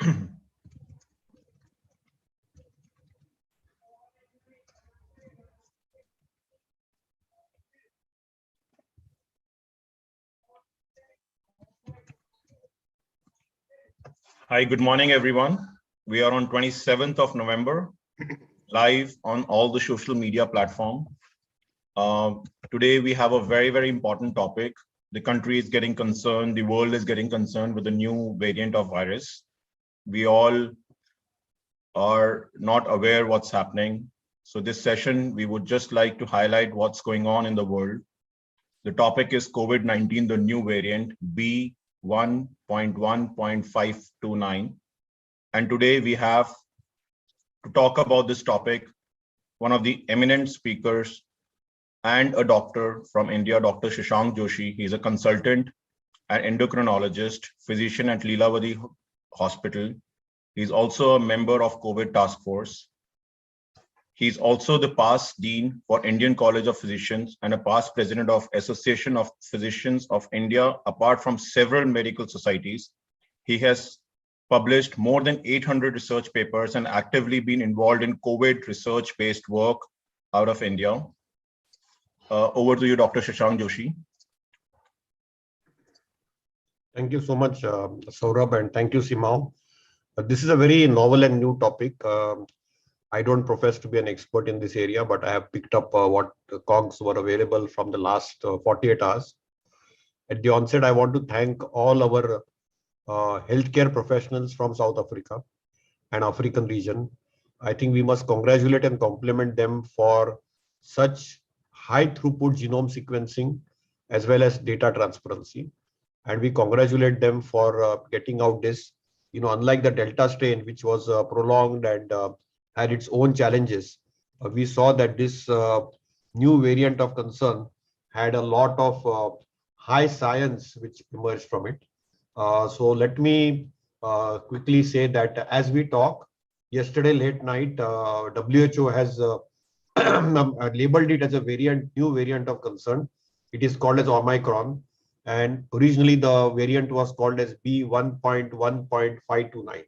Hi, good morning, everyone. We are on 27th of November, live on all the social media platform. Today, we have a very, very important topic. The country is getting concerned, the world is getting concerned with the new variant of virus. We all are not aware what's happening. So this session, we would just like to highlight what's going on in the world. The topic is COVID-19, the new variant, B.1.1.529. And today we have to talk about this topic, one of the eminent speakers and a doctor from India, Dr. Shashank Joshi. He's a consultant and endocrinologist, physician at Lilavati Hospital. He's also a member of COVID Task Force. He's also the past dean for Indian College of Physicians and a past president of Association of Physicians of India, apart from several medical societies. He has published more than 800 research papers and actively been involved in COVID research-based work out of India. Over to you, Dr. Shashank Joshi. Thank you so much, Saurabh, and thank you, CMAAO. This is a very novel and new topic. I don't profess to be an expert in this area, but I have picked up what COGs were available from the last 48 hours. At the onset, I want to thank all our healthcare professionals from South Africa and African region. I think we must congratulate and compliment them for such high throughput genome sequencing as well as data transparency. And we congratulate them for getting out this, unlike the Delta strain, which was prolonged and had its own challenges. We saw that this new variant of concern had a lot of high science which emerged from it. So let me quickly say that as we talk, yesterday late night, WHO has labeled it as a new variant of concern. It is called as Omicron. And originally the variant was called as B.1.1.529.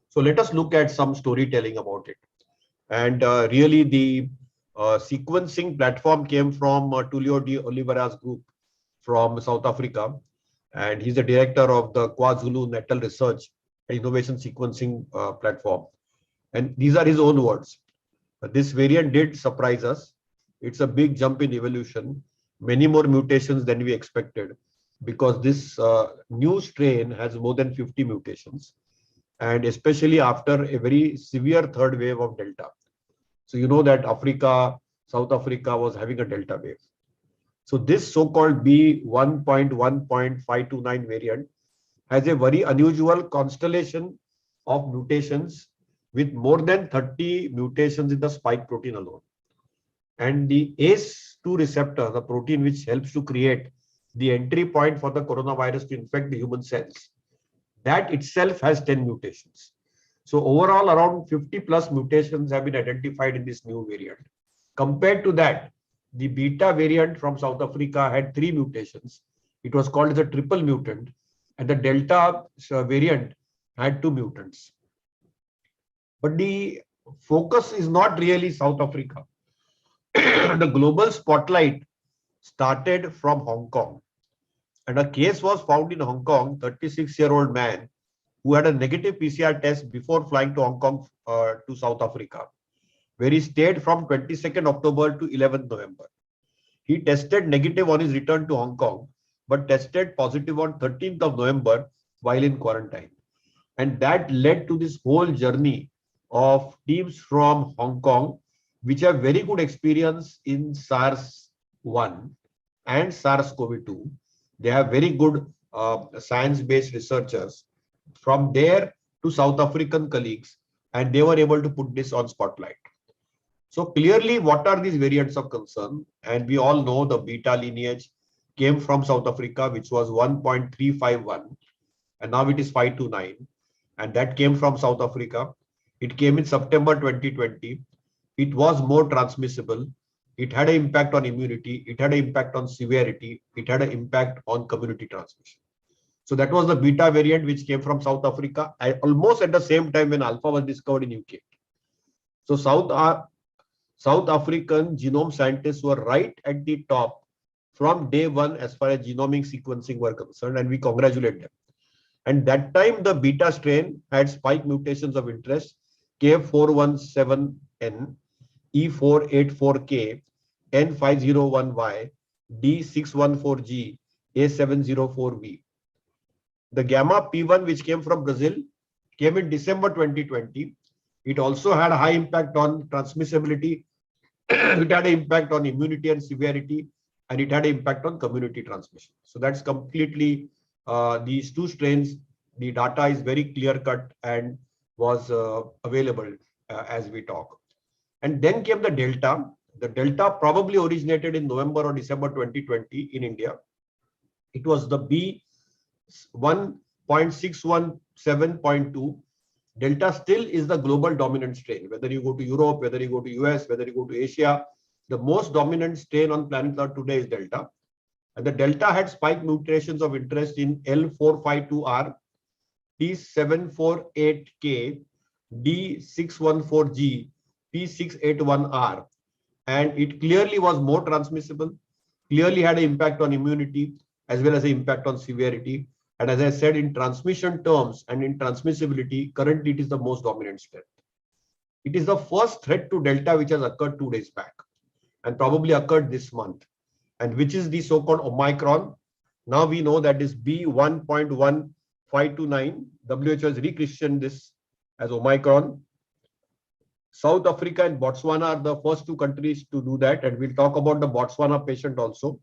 So let us look at some storytelling about it. And really the sequencing platform came from Tulio de Oliveira's group from South Africa. And he's the director of the KwaZulu-Natal Research and Innovation Sequencing platform. And these are his own words. This variant did surprise us. It's a big jump in evolution, many more mutations than we expected, because this new strain has more than 50 mutations. And especially after a very severe third wave of Delta. So you know that South Africa was having a Delta wave. So this so-called B.1.1.529 variant has a very unusual constellation of mutations with more than 30 mutations in the spike protein alone. And the ACE2 receptor, the protein which helps to create the entry point for the coronavirus to infect the human cells, that itself has 10 mutations. So overall, around 50 plus mutations have been identified in this new variant. Compared to that, the beta variant from South Africa had 3 mutations. It was called as a triple mutant, and the Delta variant had 2 mutants. But the focus is not really South Africa. The global spotlight started from Hong Kong. And a case was found in Hong Kong, 36-year-old man who had a negative PCR test before flying to Hong Kong to South Africa, where he stayed from 22nd October to 11th November. He tested negative on his return to Hong Kong, but tested positive on 13th of November while in quarantine. And that led to this whole journey of teams from Hong Kong, which have very good experience in SARS-1 and SARS-CoV-2. They have very good science-based researchers from there to South African colleagues, and they were able to put this on spotlight. So clearly, what are these variants of concern? And we all know the beta lineage came from South Africa, which was 1.351, and now it is 529. And that came from South Africa. It came in September 2020. It was more transmissible. It had an impact on immunity. It had an impact on severity. It had an impact on community transmission. So that was the beta variant which came from South Africa, almost at the same time when alpha was discovered in UK. So South African genome scientists were right at the top from day one as far as genomic sequencing were concerned, and we congratulate them. And that time the beta strain had spike mutations of interest K417N, E484K, N501Y, D614G, A704V. The gamma P1, which came from Brazil, came in December 2020. It also had a high impact on transmissibility. It had an impact on immunity and severity, and it had an impact on community transmission. So that's completely these two strains. The data is very clear cut and was available as we talk. And then came the Delta. The Delta probably originated in November or December 2020 in India. It was the B.1.617.2. Delta still is the global dominant strain. Whether you go to Europe, whether you go to US, whether you go to Asia, the most dominant strain on planet Earth today is Delta. And the Delta had spike mutations of interest in L452R, T748K, D614G, P681R. And it clearly was more transmissible, clearly had an impact on immunity as well as an impact on severity. And as I said, in transmission terms and in transmissibility, currently it is the most dominant strain. It is the first threat to Delta which has occurred 2 days back and probably occurred this month, and which is the so-called Omicron. Now we know that is B.1.1.529. WHO has rechristened this as Omicron. South Africa and Botswana are the first 2 countries to do that, and we'll talk about the Botswana patient also.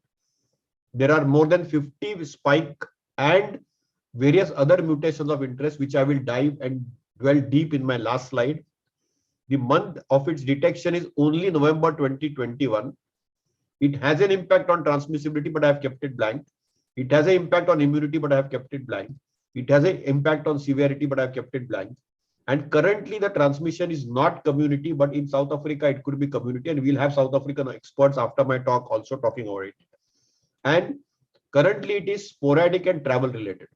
There are more than 50 spike and various other mutations of interest, which I will dive and dwell deep in my last slide. The month of its detection is only November 2021. It has an impact on transmissibility, but I have kept it blank. It has an impact on immunity, but I have kept it blank. It has an impact on severity, but I have kept it blank. And currently the transmission is not community, but in South Africa, it could be community. And we'll have South African experts after my talk also talking about it. And currently it is sporadic and travel related.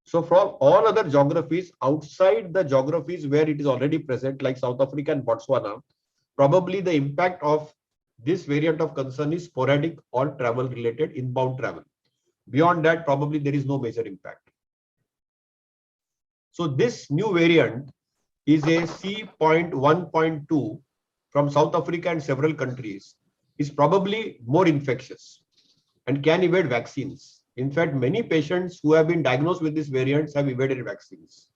So from all other geographies, outside the geographies where it is already present, like South Africa and Botswana, probably the impact of this variant of concern is sporadic or travel related, inbound travel. Beyond that, probably there is no major impact. So this new variant is a C.1.2 from South Africa and several countries, is probably more infectious and can evade vaccines. In fact, many patients who have been diagnosed with these variants have evaded vaccines.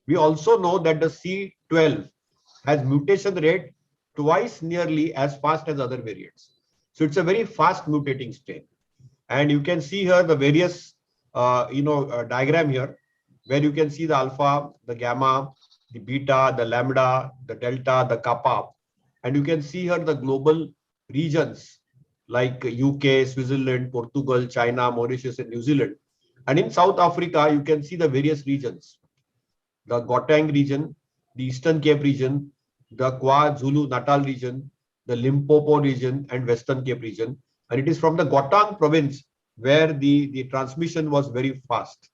We also know that the C12 has mutation rate twice nearly as fast as other variants. So it's a very fast mutating strain. And you can see here the various diagram here, where you can see the alpha, the gamma, the beta, the lambda, the delta, the kappa. And you can see here the global regions like UK, Switzerland, Portugal, China, Mauritius, and New Zealand. And in South Africa, you can see the various regions, the Gauteng region, the Eastern Cape region, the KwaZulu-Natal region, the Limpopo region, and Western Cape region. And it is from the Gauteng province where the transmission was very fast.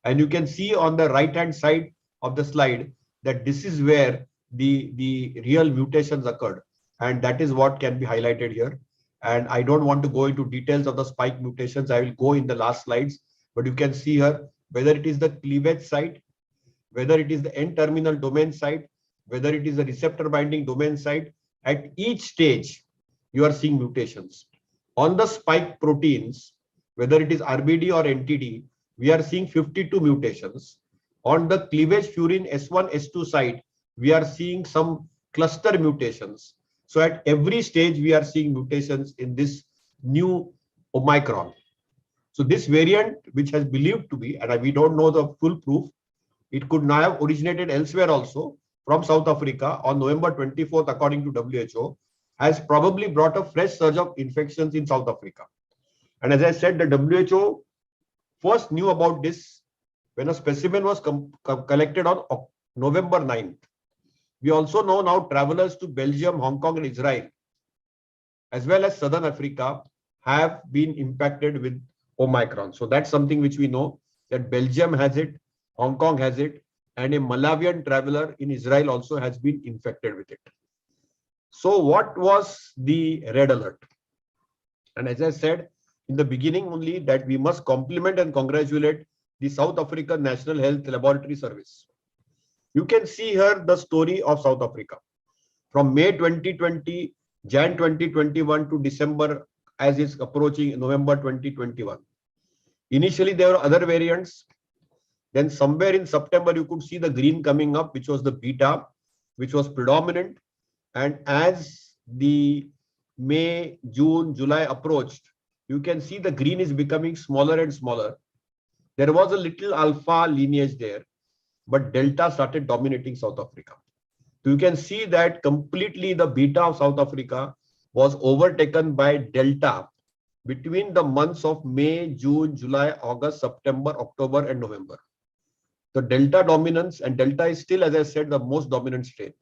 And you can see on the right-hand side of the slide that this is where the real mutations occurred. And that is what can be highlighted here. And I don't want to go into details of the spike mutations. I will go in the last slides. But you can see here whether it is the cleavage site, whether it is the N-terminal domain site, whether it is the receptor binding domain site. At each stage, you are seeing mutations. On the spike proteins, whether it is RBD or NTD, we are seeing 52 mutations. On the cleavage furin S1, S2 site, we are seeing some cluster mutations. So at every stage, we are seeing mutations in this new Omicron. So this variant, which has believed to be, and we don't know the full proof, it could now have originated elsewhere also from South Africa on November 24th, according to WHO, has probably brought a fresh surge of infections in South Africa. And as I said, the WHO first knew about this when a specimen was collected on November 9th. We also know now travelers to Belgium, Hong Kong, and Israel, as well as Southern Africa, have been impacted with Omicron. So that's something which we know. that Belgium has it, Hong Kong has it, and a Malawian traveler in Israel also has been infected with it. So what was the red alert? And as I said in the beginning only, that we must compliment and congratulate the South African National Health Laboratory Service. You can see here the story of South Africa. From May 2020, Jan 2021 to December, as is approaching November 2021. Initially, there were other variants. Then somewhere in September, you could see the green coming up, which was the beta, which was predominant. And as the May, June, July approached, you can see the green is becoming smaller and smaller. There was a little alpha lineage there, but delta started dominating South Africa. So you can see that completely the beta of South Africa was overtaken by delta between the months of May, June, July, August, September, October, and November. The delta dominance, and delta is still, as I said, the most dominant strain.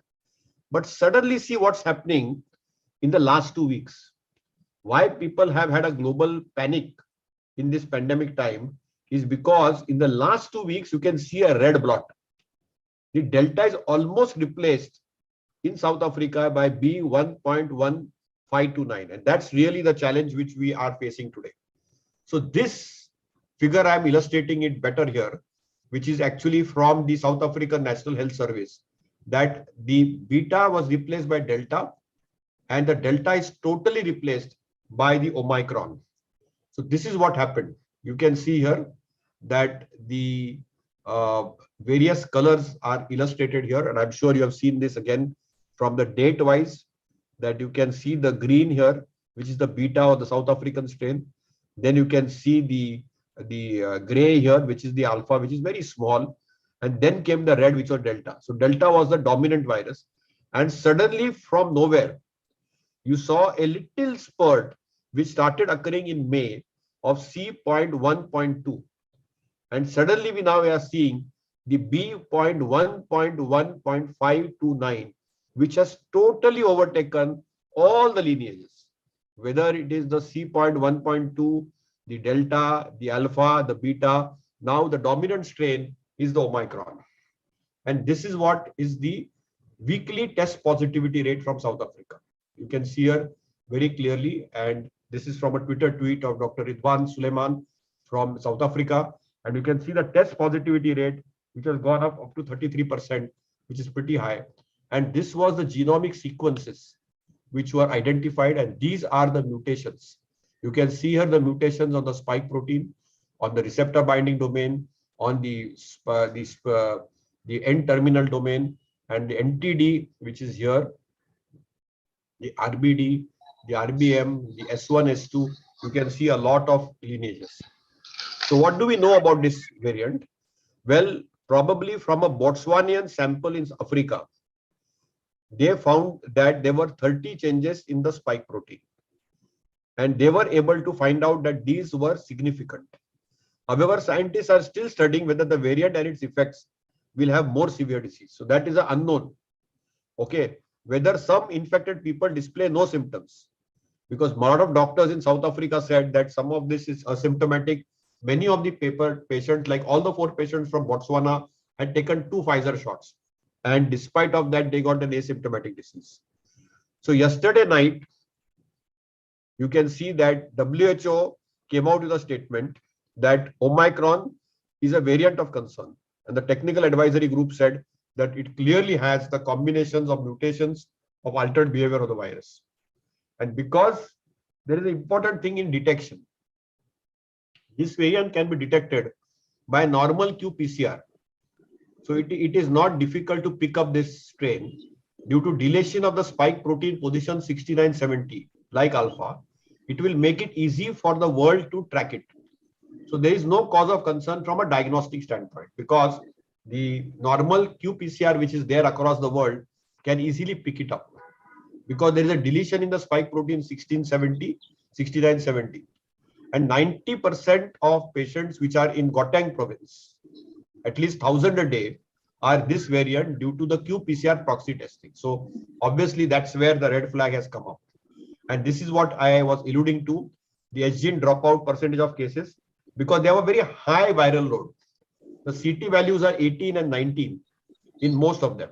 But suddenly see what's happening in the last 2 weeks. Why people have had a global panic in this pandemic time is because in the last 2 weeks, you can see a red blot. The delta is almost replaced in South Africa by B.1.1.529. And that's really the challenge which we are facing today. So this figure, I'm illustrating it better here, which is actually from the South African National Health Service, that the beta was replaced by delta, and the delta is totally replaced by the Omicron. So this is what happened. You can see here that the various colors are illustrated here, and I'm sure you have seen this again from the date wise, that you can see the green here, which is the beta of the South African strain. Then you can see the gray here, which is the alpha, which is very small. And then came the red, which was delta. So delta was the dominant virus. And suddenly from nowhere, you saw a little spurt, which started occurring in May of C.1.2. And suddenly we are seeing the B.1.1.529, which has totally overtaken all the lineages, whether it is the C.1.2, the delta, the alpha, the beta. Now the dominant strain is the Omicron. And this is what is the weekly test positivity rate from South Africa. You can see here very clearly, and this is from a Twitter tweet of Dr. Ridwan Suleiman from South Africa. And you can see the test positivity rate, which has gone up to 33%, which is pretty high. And this was the genomic sequences which were identified, and these are the mutations. You can see here the mutations on the spike protein, on the receptor binding domain, on the N-terminal domain, and the NTD, which is here, the RBD, the RBM, the S1, S2. You can see a lot of lineages. So what do we know about this variant? Well, probably from a Botswanian sample in Africa, they found that there were 30 changes in the spike protein. And they were able to find out that these were significant. However, scientists are still studying whether the variant and its effects will have more severe disease. So that is an unknown. Okay, whether some infected people display no symptoms, because a lot of doctors in South Africa said that some of this is asymptomatic. Many of the patients, like all the 4 patients from Botswana, had taken 2 Pfizer shots. And despite of that, they got an asymptomatic disease. So yesterday night, you can see that WHO came out with a statement that Omicron is a variant of concern. And the technical advisory group said that it clearly has the combinations of mutations of altered behavior of the virus. And because there is an important thing in detection, this variant can be detected by normal qPCR. So it is not difficult to pick up this strain due to deletion of the spike protein position 6970, like alpha. It will make it easy for the world to track it. So there is no cause of concern from a diagnostic standpoint, because the normal qPCR, which is there across the world, can easily pick it up, because there is a deletion in the spike protein 1670, 6970. And 90% of patients which are in Gauteng province, at least 1,000 a day, are this variant due to the qPCR proxy testing. So obviously that's where the red flag has come up. And this is what I was alluding to, the H gene dropout percentage of cases. because they have a very high viral load. The CT values are 18 and 19 in most of them.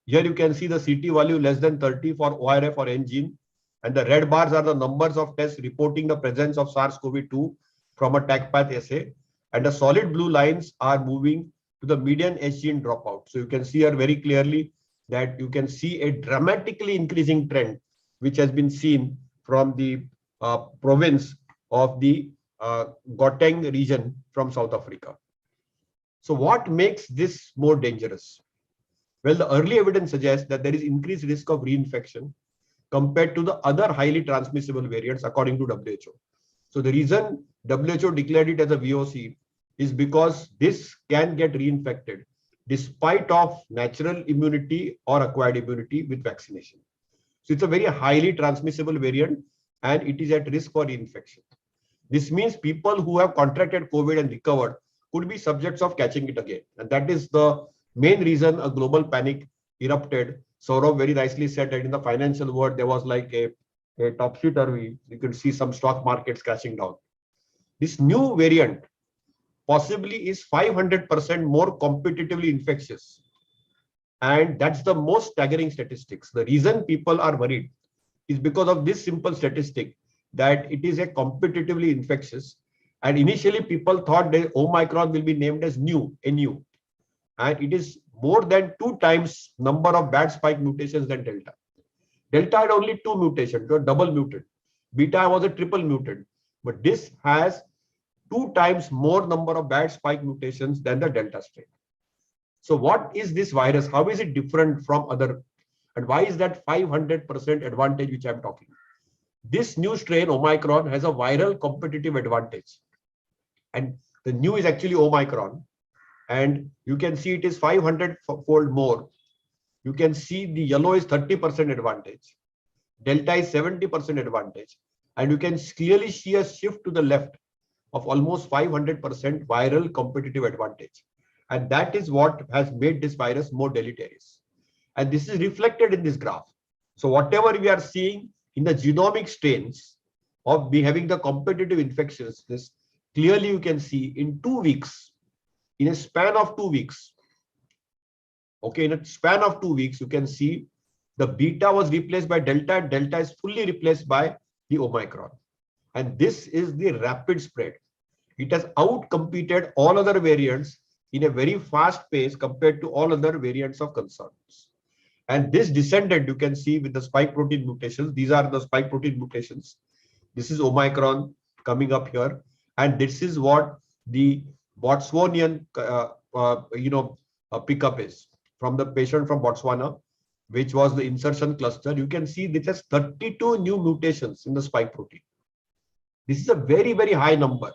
Here you can see the CT value less than 30 for ORF or N gene, and the red bars are the numbers of tests reporting the presence of SARS-CoV-2 from a tag path assay, and the solid blue lines are moving to the median H gene dropout. So you can see here very clearly that you can see a dramatically increasing trend, which has been seen from the province of the Gauteng region from South Africa. So what makes this more dangerous? Well, the early evidence suggests that there is increased risk of reinfection compared to the other highly transmissible variants, according to WHO. So the reason WHO declared it as a VOC is because this can get reinfected despite of natural immunity or acquired immunity with vaccination. So it's a very highly transmissible variant and it is at risk for reinfection. This means people who have contracted COVID and recovered could be subjects of catching it again. And that is the main reason a global panic erupted. Saurabh very nicely said that in the financial world, there was like a topsy-turvy. You can see some stock markets crashing down. This new variant possibly is 500% more competitively infectious. And that's the most staggering statistics. The reason people are worried is because of this simple statistic that it is a competitively infectious. And initially people thought that Omicron will be named as NU, and it is more than 2 times number of bad spike mutations than Delta. Delta had only 2 mutations, double mutant. Beta was a triple mutant, but this has 2 times more number of bad spike mutations than the Delta strain. So what is this virus? How is it different from other? And why is that 500% advantage which I'm talking? This new strain, Omicron, has a viral competitive advantage. And the new is actually Omicron. And you can see it is 500-fold more. You can see the yellow is 30% advantage. Delta is 70% advantage. And you can clearly see a shift to the left of almost 500% viral competitive advantage. And that is what has made this virus more deleterious. And this is reflected in this graph. So whatever we are seeing in the genomic strains of having the competitive infections, this clearly you can see in 2 weeks, in a span of 2 weeks. Okay, in a span of 2 weeks, you can see the beta was replaced by Delta, and Delta is fully replaced by the Omicron. And this is the rapid spread. It has outcompeted all other variants in a very fast pace compared to all other variants of concerns. And this descended, you can see with the spike protein mutations. These are the spike protein mutations. This is Omicron coming up here. And this is what the Botswanian pickup is from the patient from Botswana, which was the insertion cluster. You can see this has 32 new mutations in the spike protein. This is a very, very high number.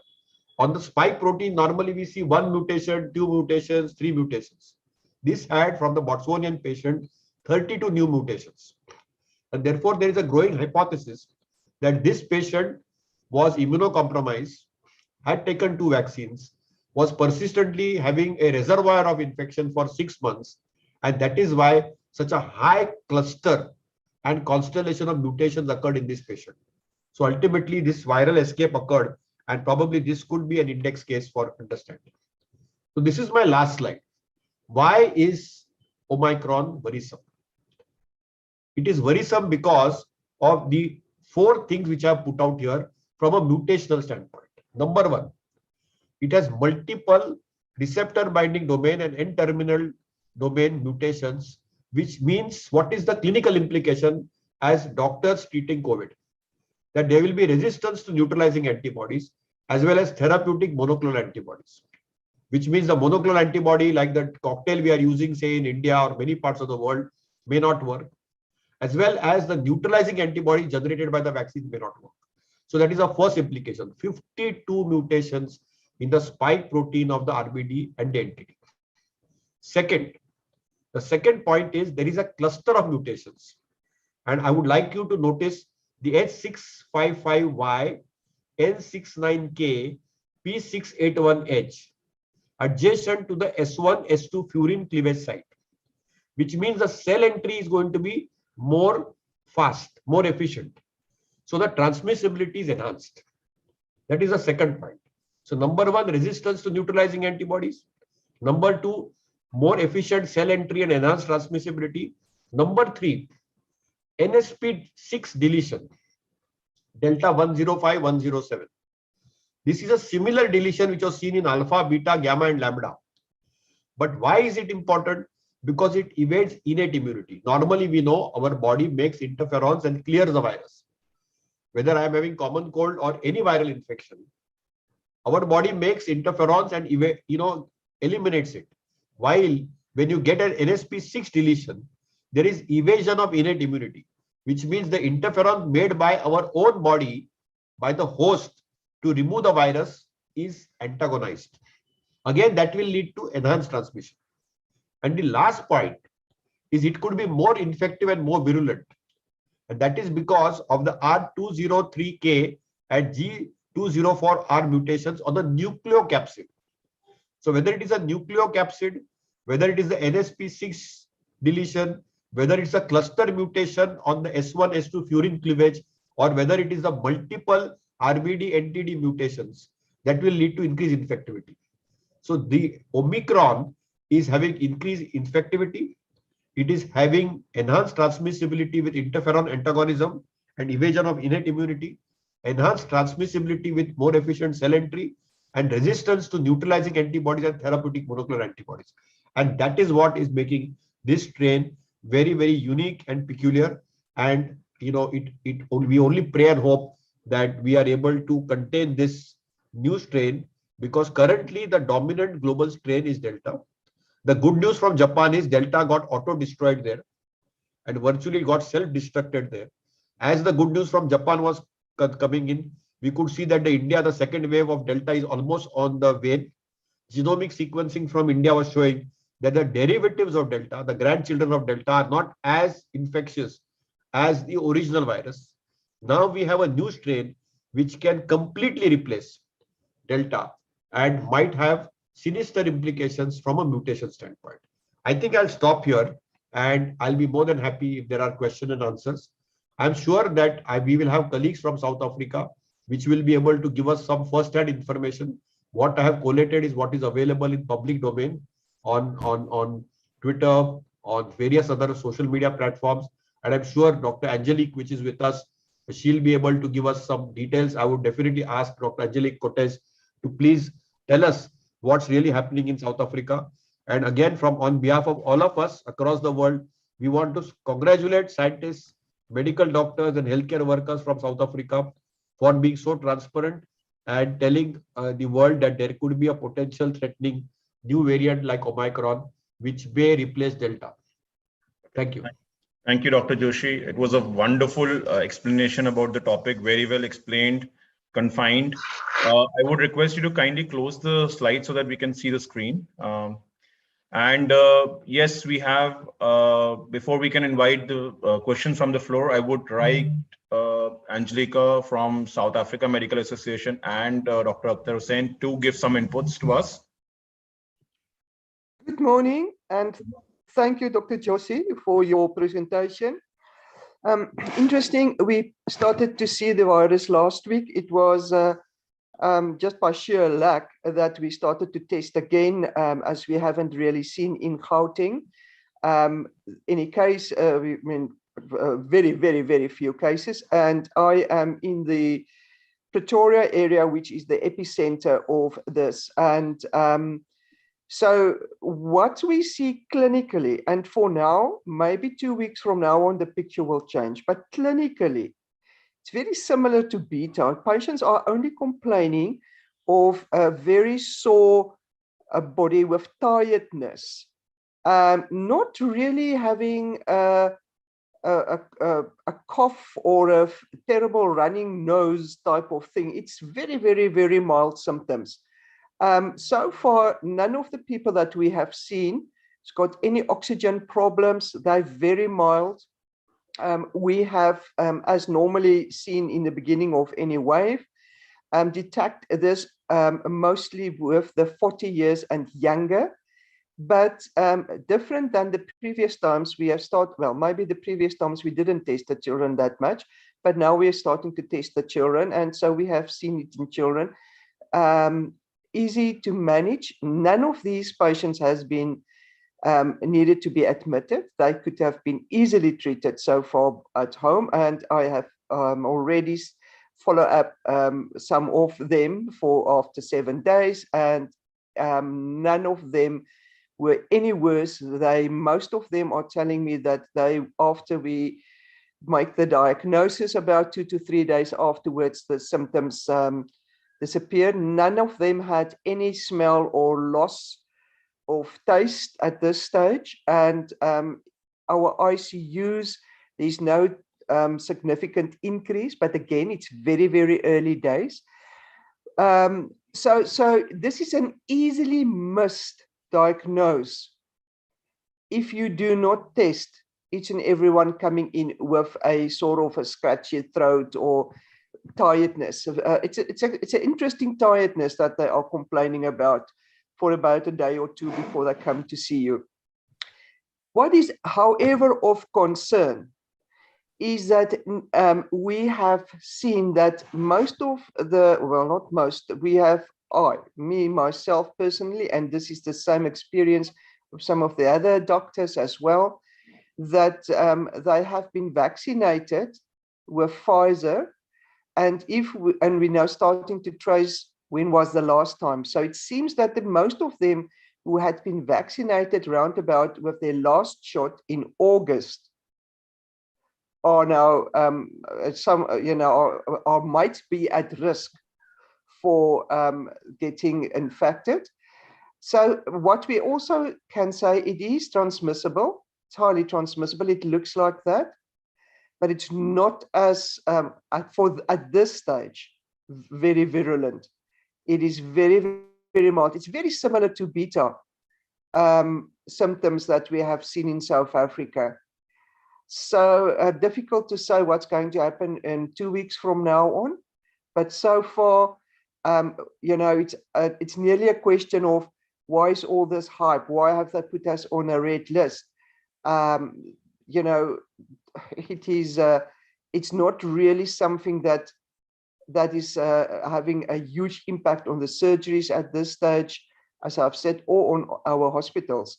On the spike protein, normally we see 1 mutation, 2 mutations, 3 mutations. This had from the Botswanian patient 32 new mutations. And therefore, there is a growing hypothesis that this patient was immunocompromised, had taken 2 vaccines, was persistently having a reservoir of infection for 6 months. And that is why such a high cluster and constellation of mutations occurred in this patient. So ultimately, this viral escape occurred, and probably this could be an index case for understanding. So this is my last slide. Why is Omicron worrisome? It is worrisome because of the 4 things which I have put out here from a mutational standpoint. Number 1, it has multiple receptor binding domain and N-terminal domain mutations, which means what is the clinical implication as doctors treating COVID? That there will be resistance to neutralizing antibodies as well as therapeutic monoclonal antibodies, which means the monoclonal antibody like the cocktail we are using, say in India or many parts of the world, may not work, as well as the neutralizing antibody generated by the vaccine may not work. So that is our first implication, 52 mutations in the spike protein of the RBD and the entity. Second, the second point is there is a cluster of mutations. And I would like you to notice the H655Y, N69K, P681H, adjacent to the S1, S2 furin cleavage site, which means the cell entry is going to be more fast, more efficient. So the transmissibility is enhanced. That is the second point. So number one, resistance to neutralizing antibodies. Number two, more efficient cell entry and enhanced transmissibility. Number three, NSP6 deletion, delta 105, 107. This is a similar deletion which was seen in alpha, beta, gamma, and lambda. But why is it important? Because it evades innate immunity. Normally, we know our body makes interferons and clears the virus. Whether I am having common cold or any viral infection, our body makes interferons and eliminates it. While when you get an NSP6 deletion, there is evasion of innate immunity, which means the interferon made by our own body, by the host to remove the virus, is antagonized. Again, that will lead to enhanced transmission. And the last point is it could be more infective and more virulent. And that is because of the R203K and G204R mutations on the nucleocapsid. So whether it is a nucleocapsid, whether it is the NSP6 deletion, whether it's a cluster mutation on the S1, S2 furin cleavage, or whether it is the multiple RBD, NTD mutations, that will lead to increased infectivity. So the Omicron is having increased infectivity. It is having enhanced transmissibility with interferon antagonism and evasion of innate immunity, enhanced transmissibility with more efficient cell entry, and resistance to neutralizing antibodies and therapeutic monoclonal antibodies. And that is what is making this strain very, very unique and peculiar. And we only pray and hope that we are able to contain this new strain, because currently the dominant global strain is Delta. The good news from Japan is Delta got auto-destroyed there and virtually got self-destructed there. As the good news from Japan was coming in, we could see that the second wave of Delta is almost on the wane. Genomic sequencing from India was showing that the derivatives of Delta, the grandchildren of Delta, are not as infectious as the original virus. Now we have a new strain which can completely replace Delta and might have sinister implications from a mutation standpoint. I think I'll stop here and I'll be more than happy if there are questions and answers. I'm sure that we will have colleagues from South Africa which will be able to give us some first-hand information. What I have collated is what is available in public domain on Twitter, on various other social media platforms. And I'm sure Dr. Angelique, which is with us, she'll be able to give us some details. I would definitely ask Dr. Angelique Cortez to please tell us what's really happening in South Africa. And again, on behalf of all of us across the world, we want to congratulate scientists, medical doctors, and healthcare workers from South Africa for being so transparent and telling the world that there could be a potential threatening new variant like Omicron, which may replace Delta. Thank you. Thank you, Dr. Joshi. It was a wonderful explanation about the topic, very well explained, confined. I would request you to kindly close the slide so that we can see the screen. Yes, we have, before we can invite the questions from the floor, I would write Angelica from South Africa Medical Association and Dr. Akhtar Hussain to give some inputs to us. Good morning, and thank you, Dr. Joshi, for your presentation. Interesting, we started to see the virus last week. It was just by sheer luck that we started to test again, as we haven't really seen in Gauteng. Any case, very, very, very few cases. And I am in the Pretoria area, which is the epicenter of this. And so what we see clinically, and for now, maybe 2 weeks from now on, the picture will change, but clinically, it's very similar to beta. Patients are only complaining of a very sore body with tiredness, not really having a cough or a terrible running nose type of thing. It's very, very, very mild symptoms. So far, none of the people that we have seen has got any oxygen problems. They're very mild. We have, as normally seen in the beginning of any wave, detect this mostly with the 40 years and younger, but different than the previous times we have started. Well, maybe the previous times we didn't test the children that much, but now we are starting to test the children. And so we have seen it in children. easy to manage. None of these patients has been needed to be admitted. They could have been easily treated so far at home, and I have already follow up some of them for after 7 days, and none of them were any worse. Most of them are telling me that after we make the diagnosis, about 2 to 3 days afterwards, the symptoms disappear. None of them had any smell or loss of taste at this stage, and our ICUs, there's no significant increase, but again, it's very, very early days. So this is an easily missed diagnose if you do not test each and everyone coming in with a sort of a scratchy throat or tiredness. It's an interesting tiredness that they are complaining about for about a day or two before they come to see you. What is, however, of concern is that we have seen that most of the, well, not most, we have, me, myself personally, and this is the same experience of some of the other doctors as well, that they have been vaccinated with Pfizer, and we're now starting to trace when was the last time. So it seems that most of them who had been vaccinated roundabout with their last shot in August are now might be at risk for getting infected. So what we also can say, it is transmissible. It's highly transmissible. It looks like that, but it's not as at this stage very virulent. It is very, very mild. It's very similar to beta symptoms that we have seen in South Africa. So difficult to say what's going to happen in 2 weeks from now on, but so far, it's nearly a question of why is all this hype? Why have they put us on a red list? It's not really something that is having a huge impact on the surgeries at this stage, as I've said, or on our hospitals.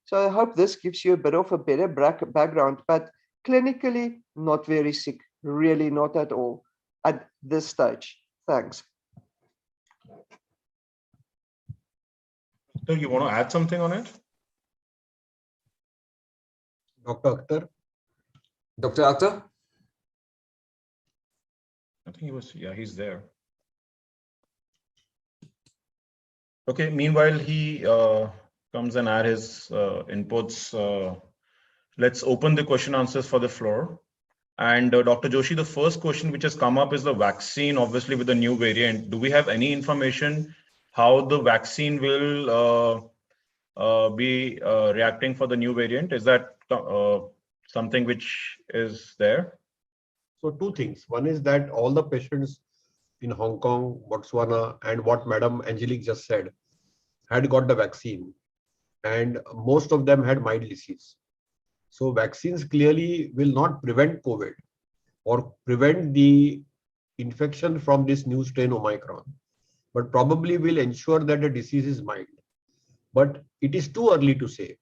So I hope this gives you a bit of a better background, but clinically, not very sick, really not at all at this stage. Thanks. So you want to add something on it? Dr. Akhtar? Dr. Akhtar? I think he's there. Okay, meanwhile, he comes and add his inputs. Let's open the question answers for the floor. And Dr. Joshi, the first question which has come up is the vaccine, obviously with the new variant. Do we have any information how the vaccine will be reacting for the new variant? Is that something which is there? So two things. One is that all the patients in Hong Kong, Botswana, and what Madam Angelique just said, had got the vaccine, and most of them had mild disease. So vaccines clearly will not prevent COVID or prevent the infection from this new strain Omicron, but probably will ensure that the disease is mild. But it is too early to say.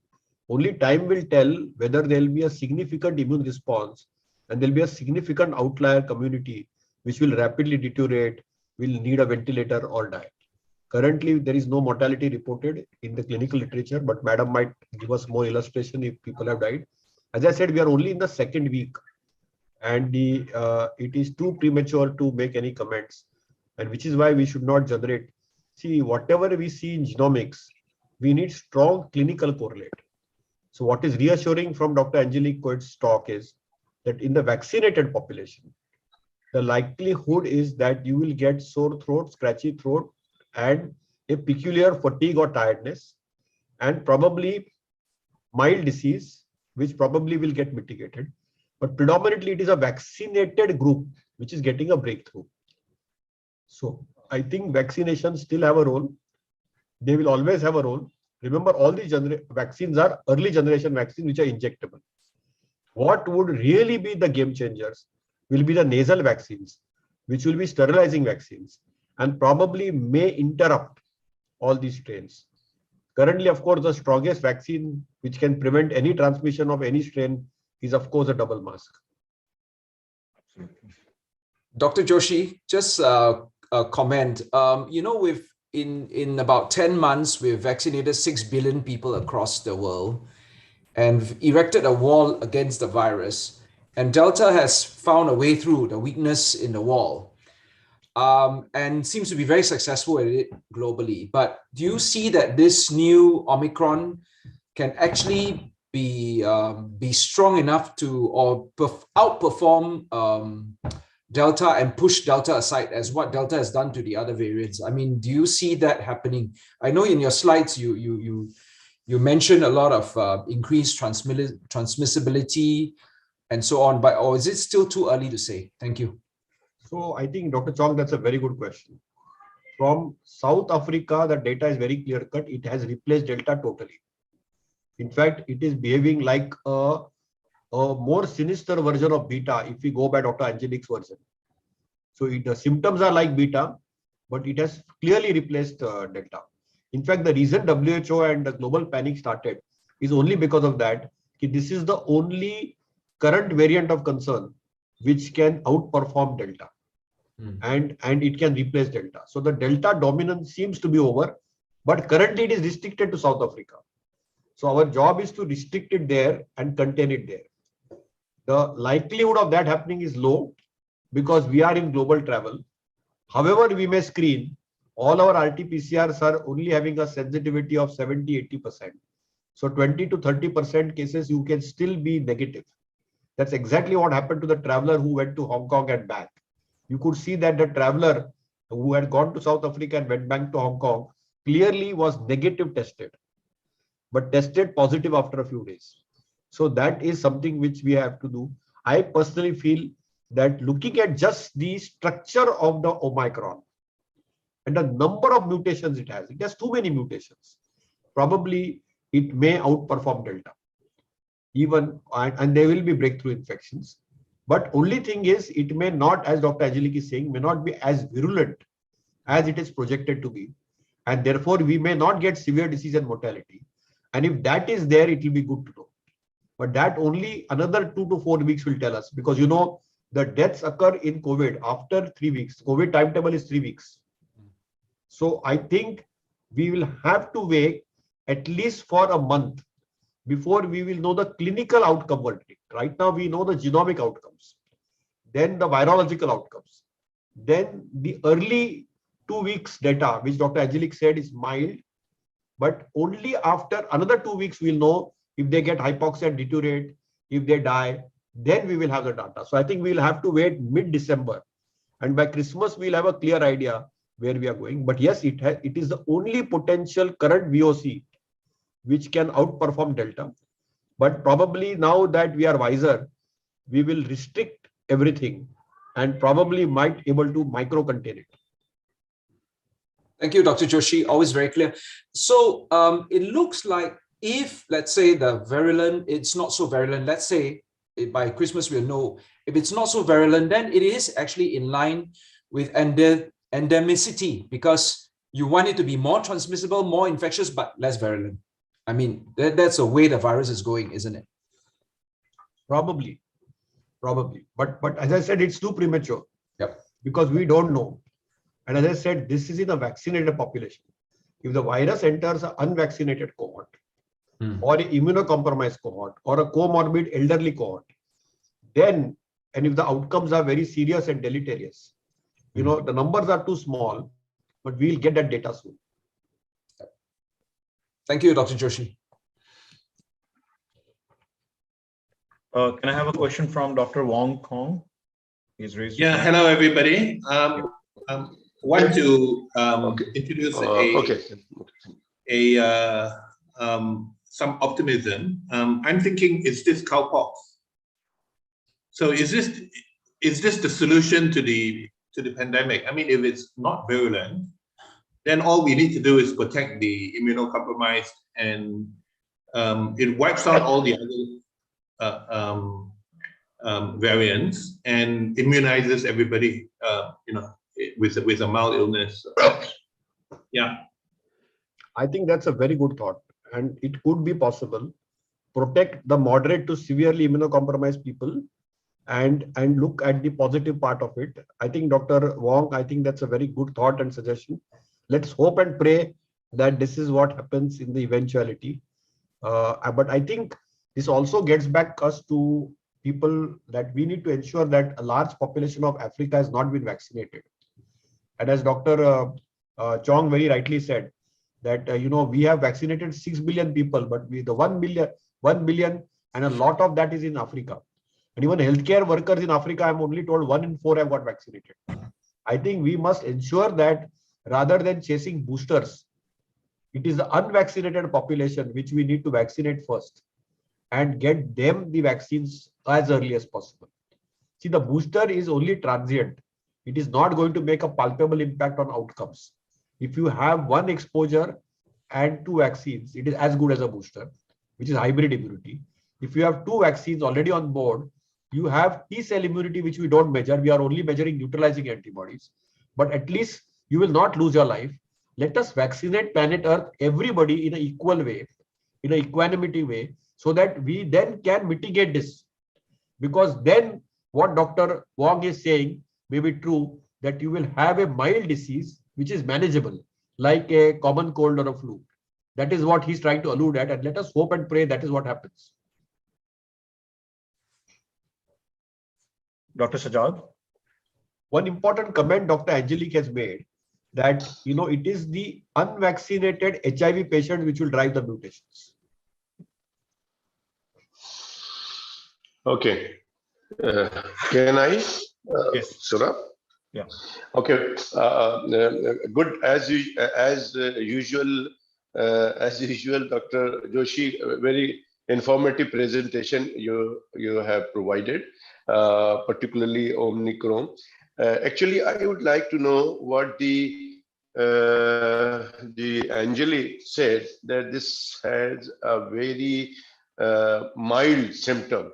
Only time will tell whether there will be a significant immune response and there will be a significant outlier community which will rapidly deteriorate, will need a ventilator or die. Currently, there is no mortality reported in the clinical literature, but Madam might give us more illustration if people have died. As I said, we are only in the second week, and it is too premature to make any comments, and which is why we should not generate. See, whatever we see in genomics, we need strong clinical correlate. So what is reassuring from Dr. Angelique Coet's talk is that in the vaccinated population, the likelihood is that you will get sore throat, scratchy throat, and a peculiar fatigue or tiredness, and probably mild disease, which probably will get mitigated. But predominantly it is a vaccinated group which is getting a breakthrough. So I think vaccinations still have a role. They will always have a role. Remember, all these vaccines are early generation vaccines which are injectable. What would really be the game changers will be the nasal vaccines, which will be sterilizing vaccines. and probably may interrupt all these strains. Currently, of course, the strongest vaccine which can prevent any transmission of any strain is, of course, a double mask. Dr. Joshi, just a comment. We've in about 10 months, we've vaccinated 6 billion people across the world and erected a wall against the virus. And Delta has found a way through the weakness in the wall. And seems to be very successful at it globally. But do you see that this new Omicron can actually be strong enough to or outperform Delta and push Delta aside as what Delta has done to the other variants? I mean, do you see that happening? I know in your slides you mentioned a lot of increased transmissibility and so on, but or is it still too early to say? Thank you. So I think, Dr. Chong, that's a very good question. From South Africa, the data is very clear-cut. It has replaced Delta totally. In fact, it is behaving like a more sinister version of Beta if we go by Dr. Angelik's version. So the symptoms are like Beta, but it has clearly replaced Delta. In fact, the reason WHO and the global panic started is only because of that. This is the only current variant of concern which can outperform Delta. And it can replace Delta. So the Delta dominance seems to be over, but currently it is restricted to South Africa. So our job is to restrict it there and contain it there. The likelihood of that happening is low because we are in global travel. However, we may screen, all our RT-PCRs are only having a sensitivity of 70-80%. So 20 to 30% cases, you can still be negative. That's exactly what happened to the traveler who went to Hong Kong and back. You could see that the traveler who had gone to South Africa and went back to Hong Kong clearly was negative tested, but tested positive after a few days. So that is something which we have to do. I personally feel that looking at just the structure of the Omicron and the number of mutations it has too many mutations. Probably it may outperform Delta. Even and there will be breakthrough infections. But only thing is, it may not, as Dr. Angelik is saying, may not be as virulent as it is projected to be. And therefore, we may not get severe disease and mortality. And if that is there, it will be good to know. But that only another 2 to 4 weeks will tell us. Because, the deaths occur in COVID after 3 weeks. COVID timetable is 3 weeks. So I think we will have to wait at least for a month before we will know the clinical outcome verdict. Right now, we know the genomic outcomes, then the virological outcomes, then the early 2 weeks data, which Dr. Angelik said is mild, but only after another 2 weeks, we'll know if they get hypoxia and deteriorate, if they die, then we will have the data. So I think we'll have to wait mid-December. And by Christmas, we'll have a clear idea where we are going. But yes, it is the only potential current VOC which can outperform Delta. But probably now that we are wiser, we will restrict everything and probably might able to micro contain it. Thank you, Dr. Joshi. Always very clear. So it looks like if, let's say, the virulent, it's not so virulent, let's say by Christmas we'll know. If it's not so virulent, then it is actually in line with endemicity because you want it to be more transmissible, more infectious, but less virulent. I mean, that's the way the virus is going, isn't it? Probably. But as I said, it's too premature. Yep. Because we don't know. And as I said, this is in a vaccinated population. If the virus enters an unvaccinated cohort or an immunocompromised cohort or a comorbid elderly cohort, then, and if the outcomes are very serious and deleterious, the numbers are too small, but we'll get that data soon. Thank you, Dr. Joshi. Can I have a question from Dr. Wong Kong? He's raised. Yeah, hello everybody. Want to introduce some optimism. I'm thinking, is this cowpox? So is this the solution to the pandemic? I mean, if it's not virulent, then all we need to do is protect the immunocompromised, and it wipes out all the other variants and immunizes everybody, with a mild illness. Yeah. I think that's a very good thought, and it could be possible. Protect the moderate to severely immunocompromised people and look at the positive part of it. I think Dr. Wong, I think that's a very good thought and suggestion. Let's hope and pray that this is what happens in the eventuality. But I think this also gets back us to people that we need to ensure that a large population of Africa has not been vaccinated. And as Dr. Chong very rightly said, that we have vaccinated 6 billion people, but the 1 billion, and a lot of that is in Africa. And even healthcare workers in Africa, I'm only told 1 in 4 have got vaccinated. I think we must ensure that rather than chasing boosters, it is the unvaccinated population which we need to vaccinate first and get them the vaccines as early as possible. See, the booster is only transient. It is not going to make a palpable impact on outcomes. If you have one exposure and 2 vaccines, it is as good as a booster, which is hybrid immunity. If you have 2 vaccines already on board, you have T-cell immunity, which we don't measure. We are only measuring neutralizing antibodies. But at least you will not lose your life. Let us vaccinate planet Earth, everybody in an equal way, in an equanimity way, so that we then can mitigate this. Because then what Dr. Wong is saying may be true, that you will have a mild disease which is manageable, like a common cold or a flu. That is what he's trying to allude at, and let us hope and pray that is what happens. Dr. Sajad? One important comment Dr. Angelique has made, that it is the unvaccinated HIV patients which will drive the mutations. Okay. Can I? Yes. Surab? Yeah. Okay. Good as usual. As usual, Dr. Joshi, very informative presentation you have provided, particularly Omicron. Actually, I would like to know what the Angeli said, that this has a very mild symptom.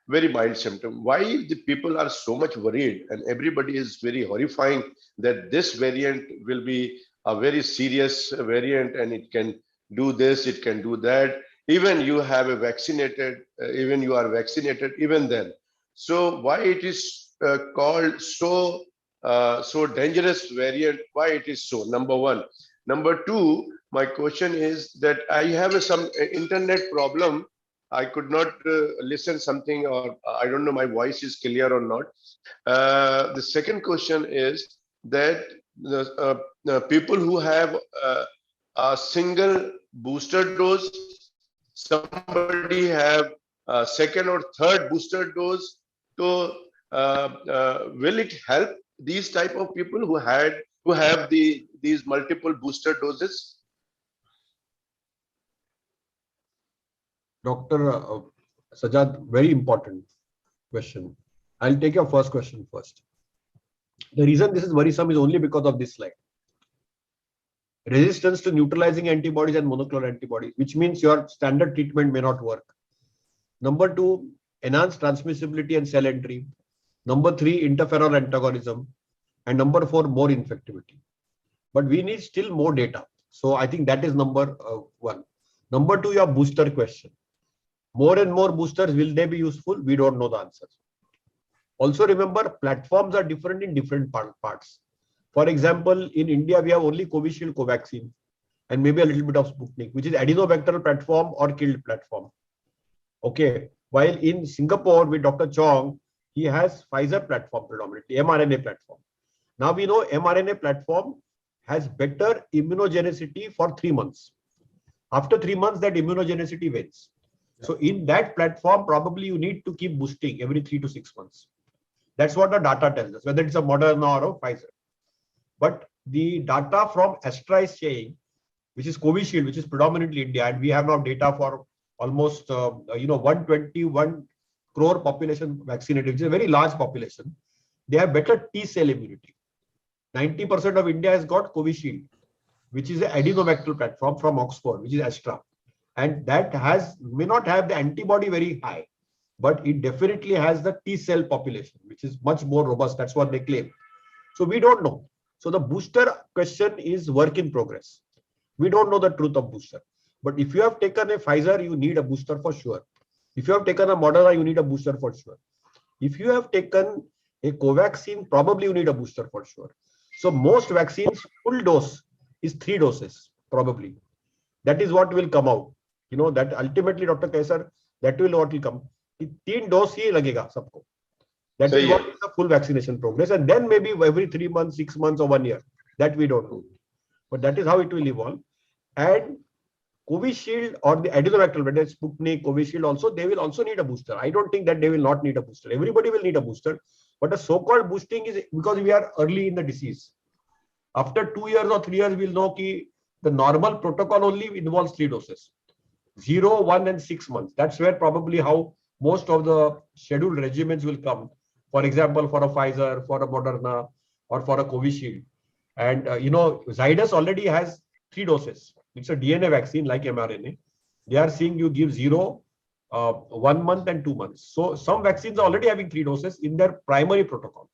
Very mild symptom. Why the people are so much worried, and everybody is very horrifying that this variant will be a very serious variant and it can do this, it can do that. Even you have a vaccinated, even you are vaccinated, even then. So why it is called so dangerous variant? Why it is so? Number one. Number two, my question is that I have some internet problem. I could not listen something, or I don't know my voice is clear or not. The second question is that the people who have a single booster dose, somebody have a second or third booster dose, so will it help these type of people who have these multiple booster doses? Dr. Sajad, very important question. I'll take your first question first. The reason this is worrisome is only because of this slide. Resistance to neutralizing antibodies and monoclonal antibodies, which means your standard treatment may not work. Number two, enhanced transmissibility and cell entry. Number three, interferon antagonism. And number four, more infectivity. But we need still more data. So I think that is number one. Number two, your booster question. More and more boosters, will they be useful? We don't know the answers. Also remember, platforms are different in different parts. For example, in India, we have only Covishield, Covaxin, and maybe a little bit of Sputnik, which is adenovector platform or killed platform. Okay. While in Singapore with Dr. Chong, he has Pfizer platform predominantly, mRNA platform. Now we know mRNA platform has better immunogenicity for 3 months. After 3 months, that immunogenicity wanes. So in that platform, probably you need to keep boosting every 3 to 6 months. That's what the data tells us, whether it's a Moderna or a Pfizer. But the data from Astra is saying, which is Covishield, which is predominantly India, and we have now data for almost 121 crore population vaccinated, which is a very large population. They have better T-cell immunity. 90% of India has got Covishield, which is an adenovector platform from Oxford, which is Astra. And that may not have the antibody very high, but it definitely has the T-cell population, which is much more robust. That's what they claim. So we don't know. So the booster question is work in progress. We don't know the truth of booster. But if you have taken a Pfizer, you need a booster for sure. If you have taken a Moderna, you need a booster for sure. If you have taken a Covaxin, probably you need a booster for sure. So most vaccines, full dose is 3 doses, probably. That is what will come out. You know, that ultimately, Dr. Kaisar, that will what will come. 3 dose ही लगेगा सबको. That is what is the full vaccination progress. And then maybe every 3 months, 6 months or 1 year. That we don't know. But that is how it will evolve. And Covishield or the adenovirus, whether it's Sputnik, Covishield also, they will also need a booster. I don't think that they will not need a booster. Everybody will need a booster. But the so-called boosting is because we are early in the disease. After 2 years or 3 years, we'll know that the normal protocol only involves 3 doses. 0, 1 and 6 months. That's where probably how most of the scheduled regimens will come. For example, for a Pfizer, for a Moderna, or for a Covishield. And, Zydus already has 3 doses. It's a DNA vaccine like mRNA. They are saying you give 0, 1 month and 2 months. So some vaccines are already having 3 doses in their primary protocol.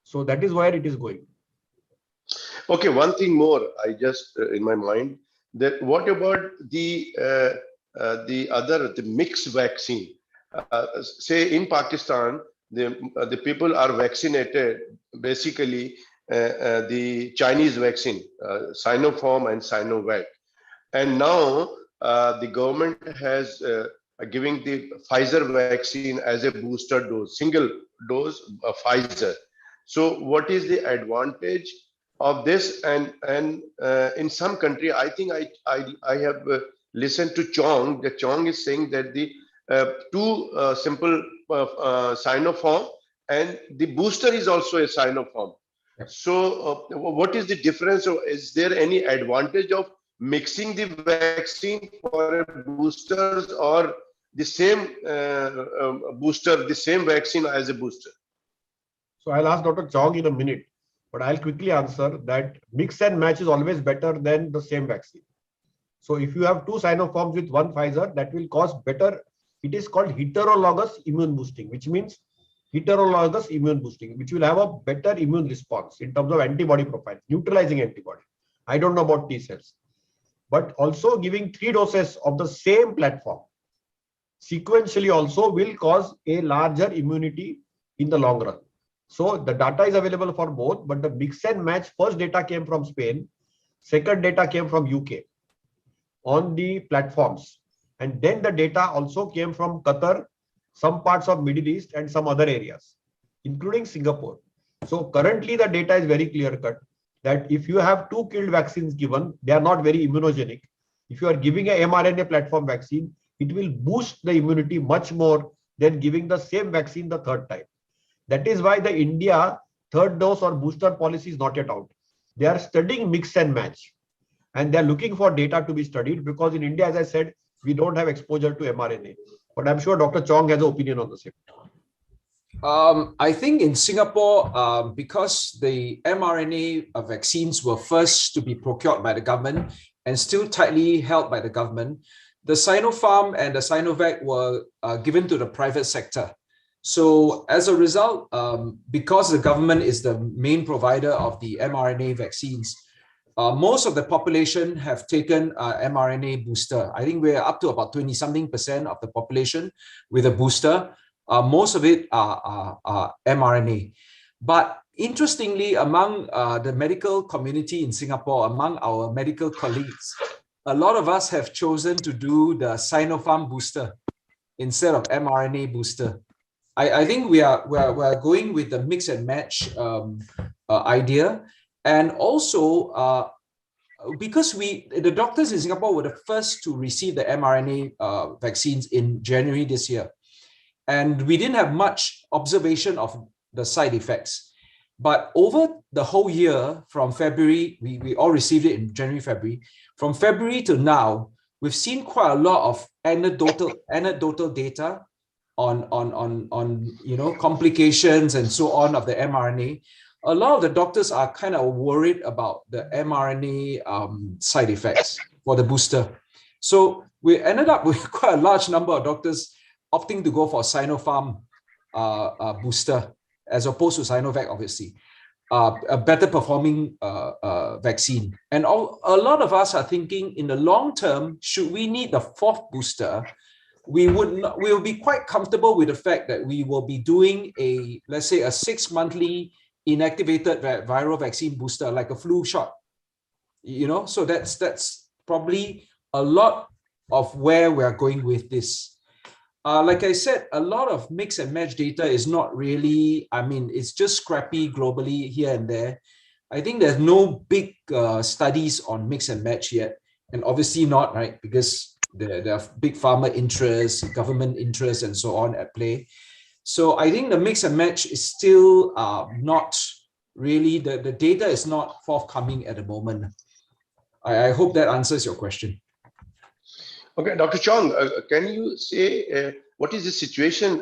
So that is where it is going. Okay, one thing more, I just in my mind, that what about the mixed vaccine? Say in Pakistan, the people are vaccinated basically the Chinese vaccine, Sinopharm and Sinovac, and now the government has giving the Pfizer vaccine as a booster dose, single dose Pfizer. So what is the advantage of this? And in some country, I think I have listened to Chong. The Chong is saying that the two simple Sinopharm and the booster is also a Sinopharm. So what is the difference? Or is there any advantage of mixing the vaccine for boosters, or the same booster, the same vaccine as a booster? So I'll ask Dr. Chong in a minute, but I'll quickly answer that mix and match is always better than the same vaccine. So if you have 2 Sinopharms with 1 Pfizer, that will cause better. It is called heterologous immune boosting, which means heterologous immune boosting, which will have a better immune response in terms of antibody profile, neutralizing antibody. I don't know about T cells, but also giving 3 doses of the same platform sequentially also will cause a larger immunity in the long run. So the data is available for both, but the mix and match, first data came from Spain, second data came from UK on the platforms. And then the data also came from Qatar, some parts of Middle East and some other areas, including Singapore. So currently the data is very clear cut that if you have 2 killed vaccines given, they are not very immunogenic. If you are giving a mRNA platform vaccine, it will boost the immunity much more than giving the same vaccine the third time. That is why the India third dose or booster policy is not yet out. They are studying mix and match, and they are looking for data to be studied, because in India, as I said, we don't have exposure to mRNA. But I'm sure Dr. Chong has an opinion on the same. I think in Singapore, because the mRNA vaccines were first to be procured by the government and still tightly held by the government, the Sinopharm and the Sinovac were given to the private sector. So as a result, because the government is the main provider of the mRNA vaccines, most of the population have taken mRNA booster. I think we're up to about 20-something% of the population with a booster. Most of it are mRNA. But interestingly, among the medical community in Singapore, among our medical colleagues, a lot of us have chosen to do the Sinopharm booster instead of mRNA booster. I think we're going with the mix and match idea. And also, because the doctors in Singapore were the first to receive the mRNA vaccines in January this year. And we didn't have much observation of the side effects. But over the whole year, from February, we all received it in January, February. From February to now, we've seen quite a lot of anecdotal data on complications and so on of the mRNA. A lot of the doctors are kind of worried about the mRNA side effects for the booster. So we ended up with quite a large number of doctors opting to go for Sinopharm booster as opposed to Sinovac, obviously. a better performing vaccine. And a lot of us are thinking in the long term, should we need the fourth booster? We will be quite comfortable with the fact that we will be doing let's say a 6-monthly inactivated viral vaccine booster, like a flu shot. So that's probably a lot of where we are going with this. Like I said, a lot of mix and match data is not really, it's just scrappy globally here and there. I think there's no big studies on mix and match yet. And obviously not, right? Because there are big pharma interests, government interests, and so on at play. So I think the mix and match is still not really, the data is not forthcoming at the moment. I hope that answers your question. Okay, Dr. Chong, can you say what is the situation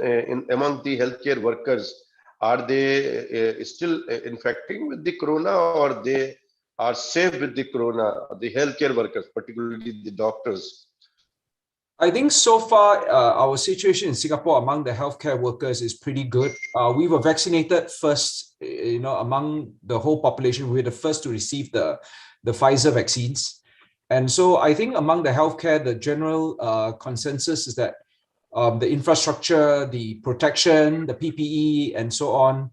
among the healthcare workers? Are they still infecting with the corona, or they are safe with the corona? The healthcare workers, particularly the doctors. I think so far, our situation in Singapore among the healthcare workers is pretty good. We were vaccinated first, among the whole population. We were the first to receive the Pfizer vaccines. And so I think among the healthcare, the general consensus is that the infrastructure, the protection, the PPE, and so on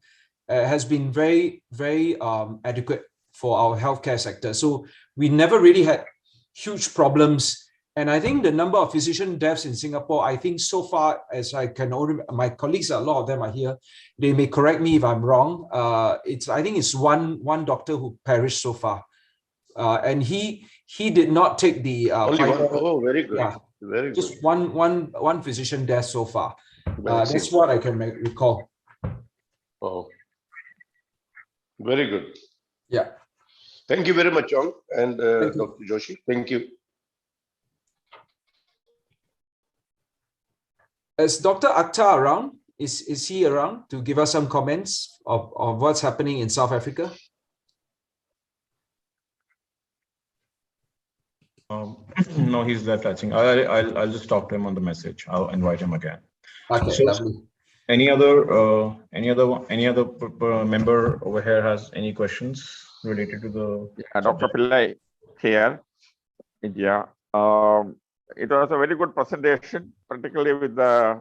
has been very, very adequate for our healthcare sector. So we never really had huge problems. And I think the number of physician deaths in Singapore, I think so far, as I can only, my colleagues, a lot of them are here, they may correct me if I'm wrong. I think it's one doctor who perished so far. And he did not take the only one. Oh, very good. Yeah, very good. just one physician death so far. That's what I can recall. Oh, very good. Yeah. Thank you very much, Chong and Thank you. Dr. Joshi. Thank you. Is Dr. Akhtar around? Is he around to give us some comments of what's happening in South Africa? No, he's left, I think. I'll just talk to him on the message. I'll invite him again. Okay, So, lovely. any other member over here has any questions related to the Dr. Pillai here, India. It was a very good presentation, particularly with the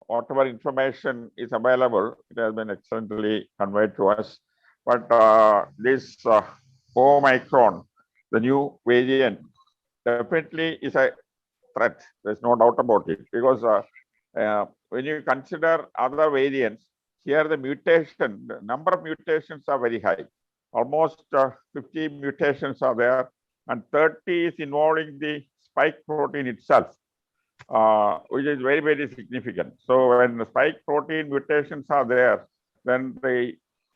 whatever information is available. It has been excellently conveyed to us. But this Omicron, the new variant, definitely is a threat. There's no doubt about it, because when you consider other variants, here the number of mutations are very high. Almost 50 mutations are there, and 30 is involving the spike protein itself, which is very, very significant. So when the spike protein mutations are there, then the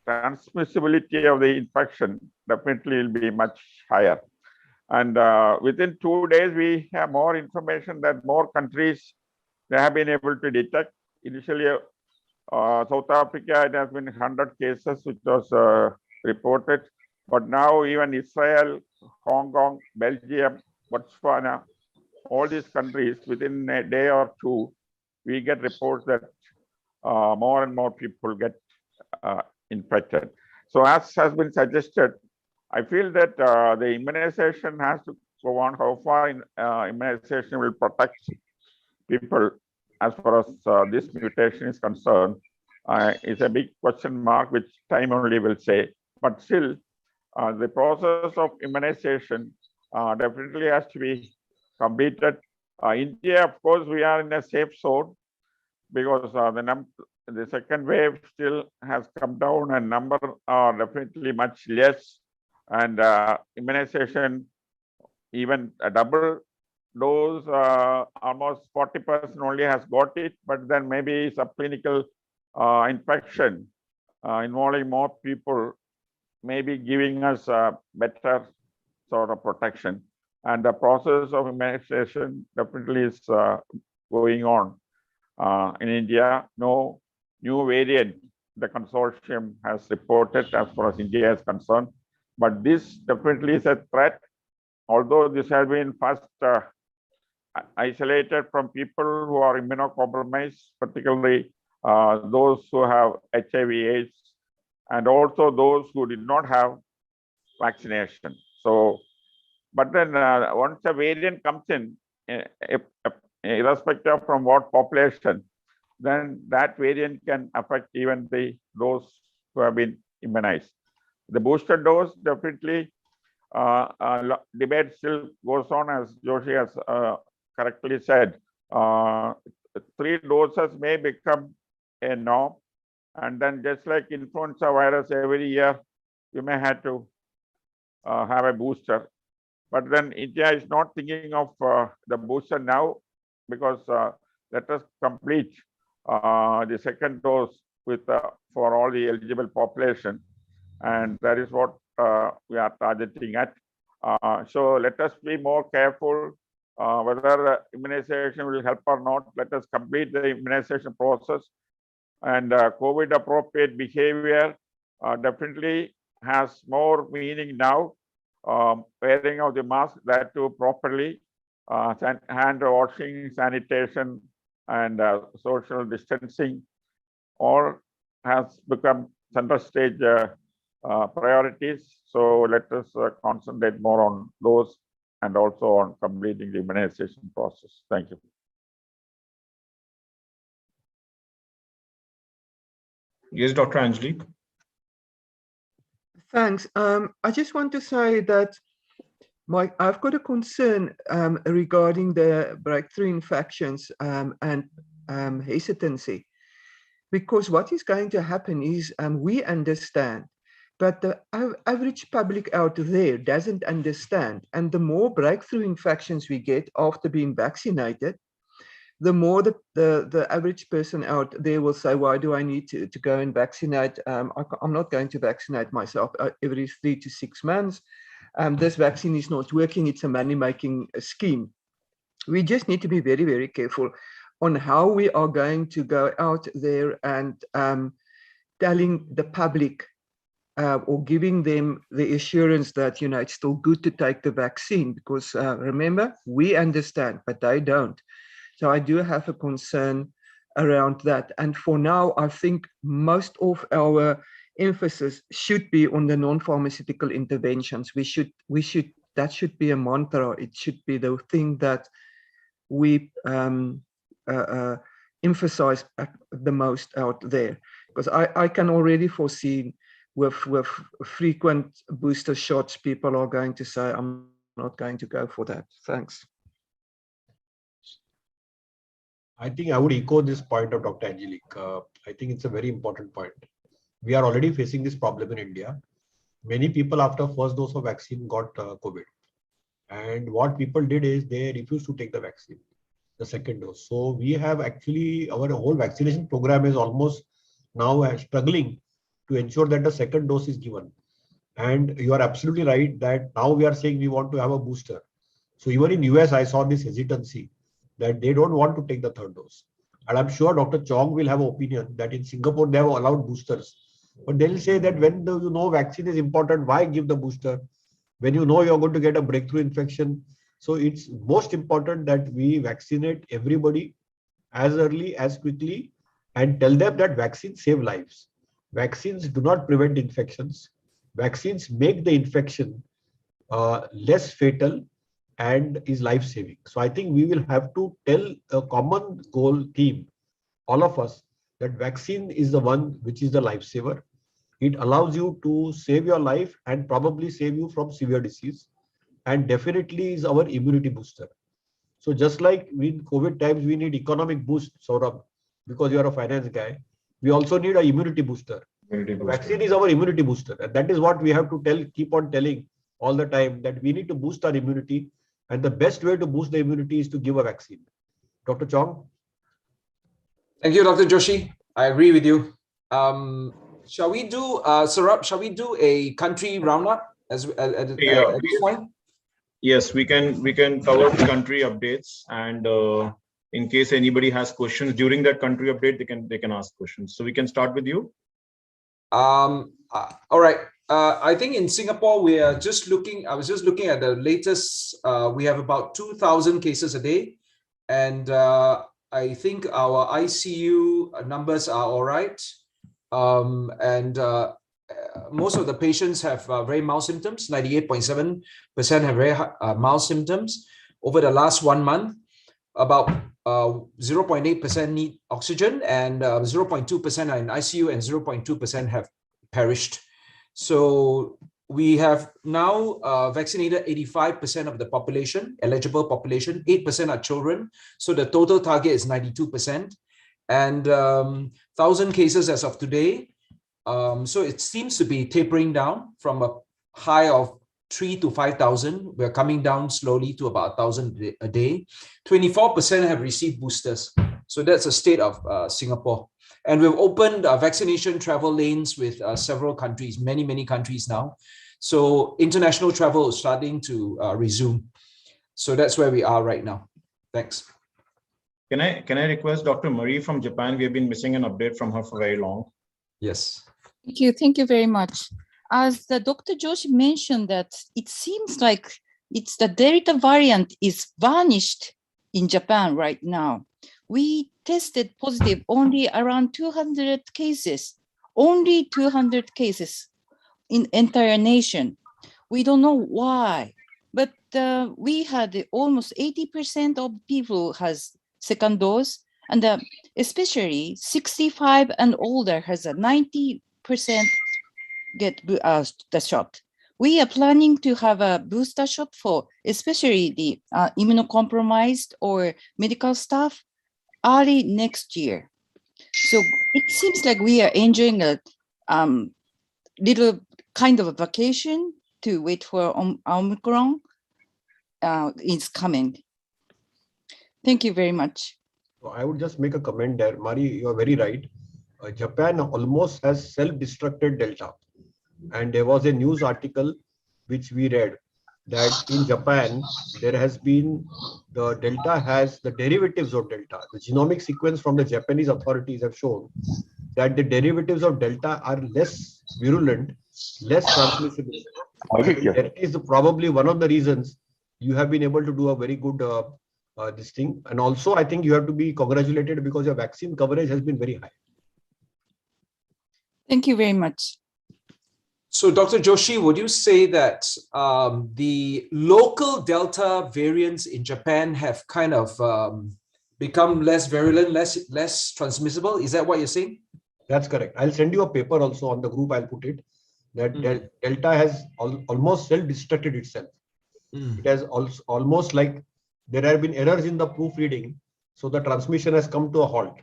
transmissibility of the infection definitely will be much higher. And within 2 days, we have more information that more countries, they have been able to detect. Initially, South Africa, it has been 100 cases, which was reported. But now even Israel, Hong Kong, Belgium, Botswana, all these countries, within a day or two, we get reports that more and more people get infected. So as has been suggested, I feel that the immunization has to go on. How far immunization will protect people as far as this mutation is concerned is a big question mark, which time only will say. But still, the process of immunization definitely has to be completed. India, of course, we are in a safe zone, because the second wave still has come down and number are definitely much less. And immunization, even a double dose, almost 40% only has got it, but then maybe subclinical infection involving more people may be giving us a better sort of protection. And the process of immunization definitely is going on. In India, no new variant the consortium has reported as far as India is concerned. But this definitely is a threat, although this has been first isolated from people who are immunocompromised, particularly those who have HIV/AIDS and also those who did not have vaccination. So, but then once a variant comes in, irrespective from what population, then that variant can affect even those who have been immunized. The booster dose, definitely, debate still goes on, as Joshi has correctly said. 3 doses may become a norm, and then just like influenza virus, every year you may have to have a booster. But then India is not thinking of the booster now, because let us complete the second dose with for all the eligible population, and that is what we are targeting at. So let us be more careful whether immunization will help or not. Let us complete the immunization process, and COVID appropriate behavior definitely has more meaning now. Wearing of the mask, that too properly, hand washing, sanitation, and social distancing, all has become center stage priorities. So let us concentrate more on those, and also on completing the immunization process. Thank you. Yes, Dr. Angelique. Thanks. I just want to say that I've got a concern regarding the breakthrough infections and hesitancy, because what is going to happen is we understand, but the average public out there doesn't understand. And the more breakthrough infections we get after being vaccinated, the more the average person out there will say, why do I need to go and vaccinate? I'm not going to vaccinate myself every 3 to 6 months. This vaccine is not working. It's a money-making scheme. We just need to be very, very careful on how we are going to go out there and telling the public or giving them the assurance that, you know, it's still good to take the vaccine, because remember, we understand, but they don't. So I do have a concern around that. And for now, I think most of our emphasis should be on the non-pharmaceutical interventions. That should be a mantra. It should be the thing that we emphasize the most out there. Because I can already foresee with frequent booster shots, people are going to say, I'm not going to go for that. Thanks. I think I would echo this point of Dr. Angelique. I think it's a very important point. We are already facing this problem in India. Many people after first dose of vaccine got COVID. And what people did is they refused to take the vaccine, the second dose. So we have actually, our whole vaccination program is almost now struggling to ensure that the second dose is given. And you are absolutely right that now we are saying we want to have a booster. So even in US, I saw this hesitancy that they don't want to take the third dose. And I'm sure Dr. Chong will have an opinion that in Singapore, they have allowed boosters. But they'll say that when you know vaccine is important, why give the booster? When you know you're going to get a breakthrough infection. So it's most important that we vaccinate everybody as early, as quickly, and tell them that vaccines save lives. Vaccines do not prevent infections. Vaccines make the infection less fatal and is life-saving. So I think we will have to tell a common goal team, all of us, that vaccine is the one which is the lifesaver. It allows you to save your life and probably save you from severe disease, and definitely is our immunity booster. So just like in COVID times, we need economic boost, Saurabh, because you are a finance guy. We also need an immunity booster. Vaccine is our immunity booster. And that is what we have to keep on telling all the time, that we need to boost our immunity. And the best way to boost the immunity is to give a vaccine. Dr. Chong? Thank you, Dr. Joshi. I agree with you. Shall we do, Saurabh, shall we do a country roundup at this point? Yes, we can cover the country updates, and in case anybody has questions during that country update, they can ask questions. So we can start with you. All right. I think in Singapore, we are just looking, I was just looking at the latest, we have about 2,000 cases a day. And I think our ICU numbers are all right. And most of the patients have very mild symptoms. 98.7% have very mild symptoms. Over the last 1 month, about 0.8% need oxygen, and 0.2% are in ICU, and 0.2% have perished. So we have now vaccinated 85% of the population, eligible population. 8% are children. So the total target is 92%. And 1,000 cases as of today. So it seems to be tapering down from a high of 3,000 to 5,000. We're coming down slowly to about 1,000 a day. 24% have received boosters. So that's the state of Singapore. And we've opened vaccination travel lanes with several countries, many countries now. So international travel is starting to resume. So that's where we are right now. Thanks. Can I request Dr. Marie from Japan? We have been missing an update from her for very long. Yes. Thank you very much. As the Dr. Joshi mentioned, that it seems like it's the Delta variant is vanished in Japan right now. We tested positive only around 200 cases, only 200 cases in entire nation. We don't know why, but we had almost 80% of people has second dose, and especially 65 and older has a 90% get the shot. We are planning to have a booster shot for especially the immunocompromised or medical staff early next year. So it seems like we are enjoying a little kind of a vacation to wait for Omicron is coming. Thank you very much. I would just make a comment there. Mari, you are very right. Japan almost has self-destructed Delta. And there was a news article which we read that in Japan, there has been the Delta has the derivatives of Delta. The genomic sequence from the Japanese authorities have shown that the derivatives of Delta are less virulent, less transmissible. That is probably one of the reasons you have been able to do a very good this thing. And also, I think you have to be congratulated because your vaccine coverage has been very high. Thank you very much. So, Dr. Joshi, would you say that the local Delta variants in Japan have kind of become less virulent, less transmissible? Is that what you're saying? That's correct. I'll send you a paper also on the group. I'll put it that Delta has almost self-destructed itself. It has also almost like there have been errors in the proofreading, so the transmission has come to a halt.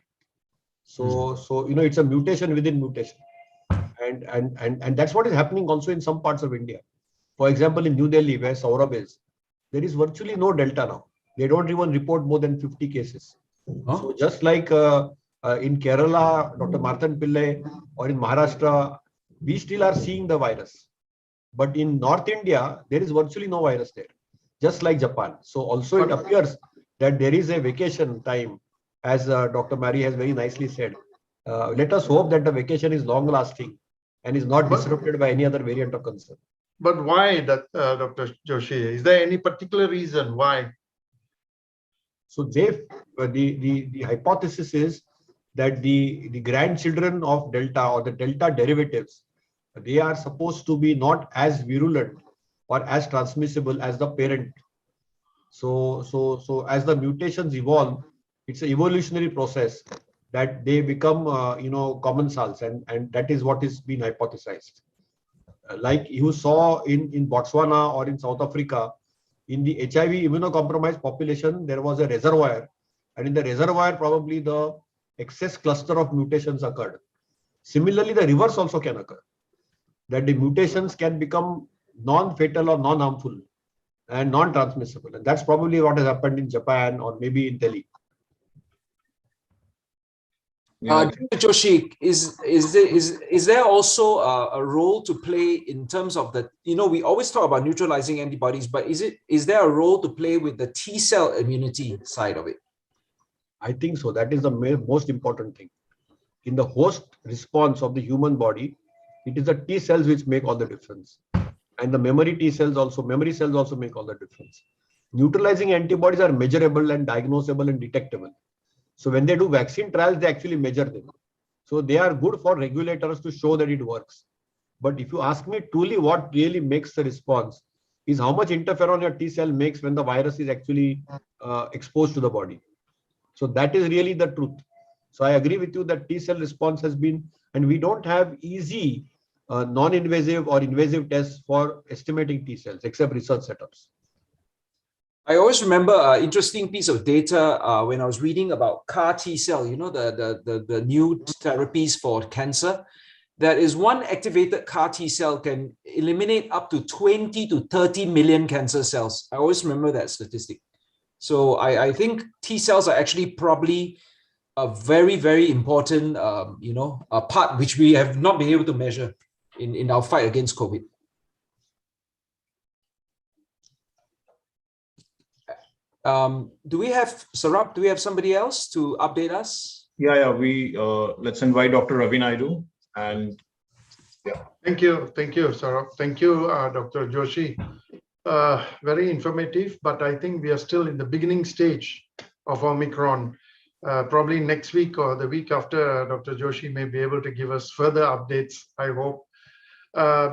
So it's a mutation within mutation. And that's what is happening also in some parts of India. For example, in New Delhi, where Saurabh is, there is virtually no Delta now. They don't even report more than 50 cases. So just like in Kerala, Dr. Marthan Pillai, or in Maharashtra, we still are seeing the virus. But in North India, there is virtually no virus there, just like Japan. So also it appears that there is a vacation time, as Dr. Mary has very nicely said. Let us hope that the vacation is long lasting and is not disrupted by any other variant of concern. But why, Dr. Joshi? Is there any particular reason why? So the hypothesis is that the grandchildren of Delta or the Delta derivatives, they are supposed to be not as virulent or as transmissible as the parent. So as the mutations evolve, it's an evolutionary process that they become commensals, and that is what is being hypothesized. Like you saw in Botswana or in South Africa, in the HIV immunocompromised population, there was a reservoir, and in the reservoir probably the excess cluster of mutations occurred. Similarly, the reverse also can occur, that the mutations can become non-fatal or non-harmful and non-transmissible, and that's probably what has happened in Japan or maybe in Delhi. Dr. Joshi, is there also a role to play in terms of the, we always talk about neutralizing antibodies, but is there a role to play with the T cell immunity side of it? I think so. That is the most important thing. In the host response of the human body, it is the T cells which make all the difference. And the memory cells also make all the difference. Neutralizing antibodies are measurable and diagnosable and detectable. So when they do vaccine trials, they actually measure them. So they are good for regulators to show that it works. But if you ask me truly what really makes the response is how much interferon your T cell makes when the virus is actually exposed to the body. So that is really the truth. So I agree with you that T cell response has been, and we don't have easy non-invasive or invasive tests for estimating T cells except research setups. I always remember an interesting piece of data when I was reading about CAR T cell, you know, the new therapies for cancer. That is, one activated CAR T cell can eliminate up to 20 to 30 million cancer cells. I always remember that statistic. So I think T cells are actually probably a very, very important, a part which we have not been able to measure in our fight against COVID. Do we have, Sarab, do we have somebody else to update us? Yeah, we let's invite Dr. Ravi Naidu. And yeah. Thank you, Saurabh. Thank you, Dr. Joshi. Very informative, but I think we are still in the beginning stage of Omicron. Probably next week or the week after, Dr. Joshi may be able to give us further updates, I hope,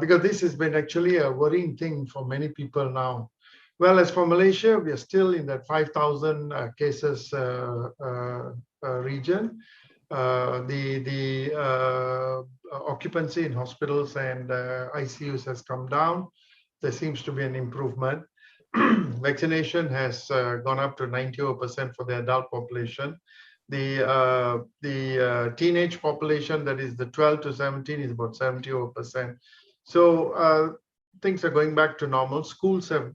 because this has been actually a worrying thing for many people now. Well, as for Malaysia, we are still in that 5,000 cases region. The occupancy in hospitals and ICUs has come down. There seems to be an improvement. Vaccination has gone up to 90% for the adult population. The teenage population, that is the 12 to 17, is about 70%. So things are going back to normal. Schools have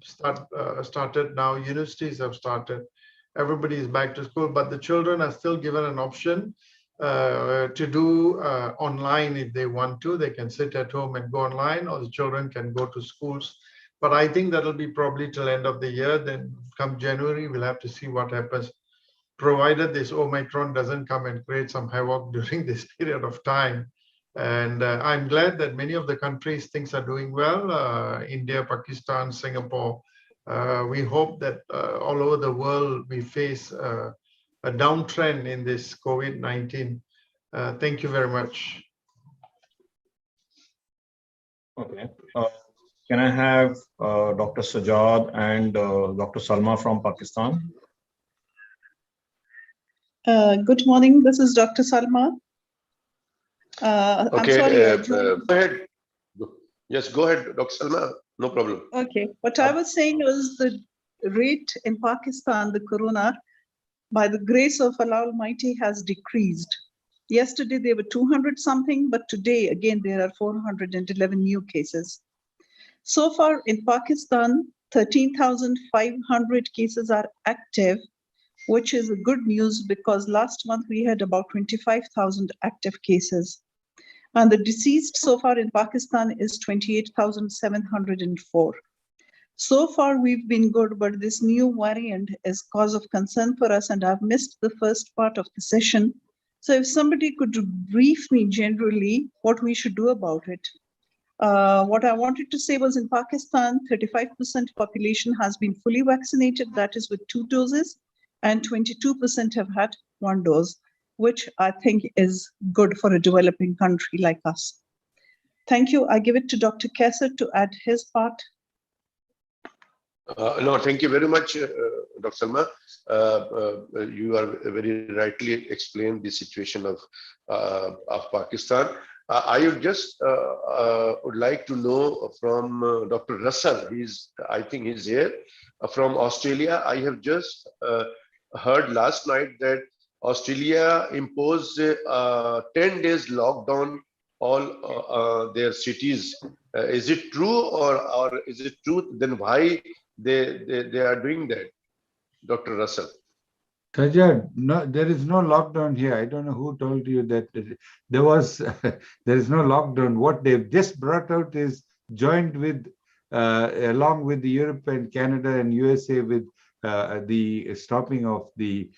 started now. Universities have started. Everybody is back to school, but the children are still given an option to do online if they want to. They can sit at home and go online, or the children can go to schools. But I think that'll be probably till end of the year. Then come January, we'll have to see what happens, provided this Omicron doesn't come and create some havoc during this period of time. And I'm glad that many of the countries, things are doing well. India, Pakistan, Singapore. We hope that all over the world we face a downtrend in this COVID-19. Thank you very much. Okay. Can I have Dr. Sajad and Dr. Salma from Pakistan? Good morning. This is Dr. Salma. Okay, I'm sorry. go ahead. Yes, go ahead, Dr. Salma. No problem. Okay. What I was saying was the rate in Pakistan, the corona, by the grace of Allah Almighty, has decreased. Yesterday there were 200 something, but today again there are 411 new cases. So far in Pakistan, 13,500 cases are active, which is good news because last month we had about 25,000 active cases. And the deceased so far in Pakistan is 28,704. So far we've been good, but this new variant is cause of concern for us, and I've missed the first part of the session. So if somebody could brief me generally what we should do about it. What I wanted to say was in Pakistan, 35% population has been fully vaccinated, that is with 2 doses, and 22% have had 1 dose, which I think is good for a developing country like us. Thank you. I give it to Dr. Kesser to add his part. No, thank you very much, Dr. Salma. You are very rightly explained the situation of Pakistan. I would just would like to know from Dr. Russell. I think he's here from Australia. I have just heard last night that Australia imposed 10 days lockdown all their cities. Is it true or is it true? Then why they are doing that, Dr. Russell? Sajad, no, there is no lockdown here. I don't know who told you that there was. There is no lockdown. What they've just brought out is joined with, along with the Europe and Canada and USA, with the stopping of the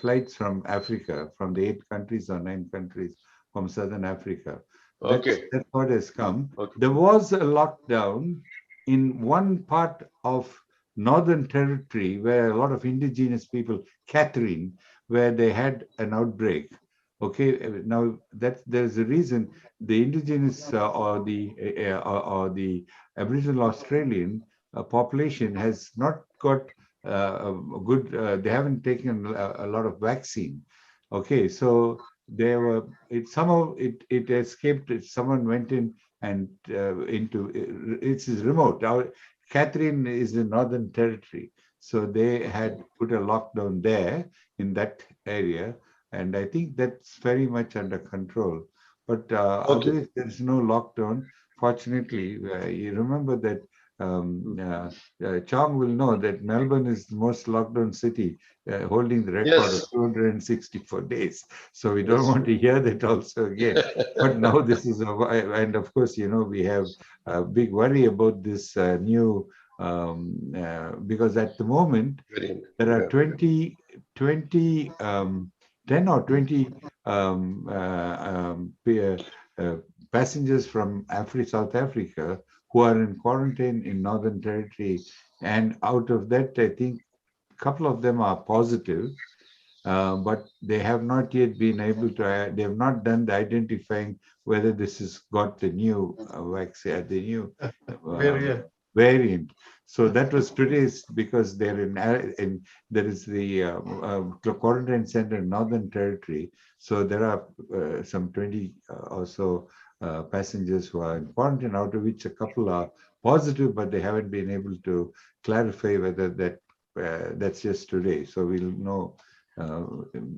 flights from Africa, from the 8 countries or 9 countries from Southern Africa. That's what has come. Okay. There was a lockdown in one part of Northern Territory where a lot of indigenous people, Catherine, where they had an outbreak. Okay, now there's a reason the indigenous or the Aboriginal Australian population has not got a good. They haven't taken a lot of vaccine. Okay, so they were. It somehow it escaped. Someone went in and into it's remote. Catherine is in Northern Territory, so they had put a lockdown there in that area. And I think that's very much under control. But otherwise, there's no lockdown. Fortunately, you remember that Chong will know that Melbourne is the most lockdown city, holding the record of 264 days. So we don't want to hear that also again. But now this is, and of course, we have a big worry about this new, because at the moment, there are 20 10 or 20 passengers from South Africa who are in quarantine in Northern Territory. And out of that, I think a couple of them are positive, but they have not yet been able to, they have not done the identifying whether this has got the new vaccine, the new variant. So that was today's, because they're in there is the quarantine center in Northern Territory. So there are some 20 or so passengers who are in quarantine, out of which a couple are positive, but they haven't been able to clarify whether that's just today. So we'll know,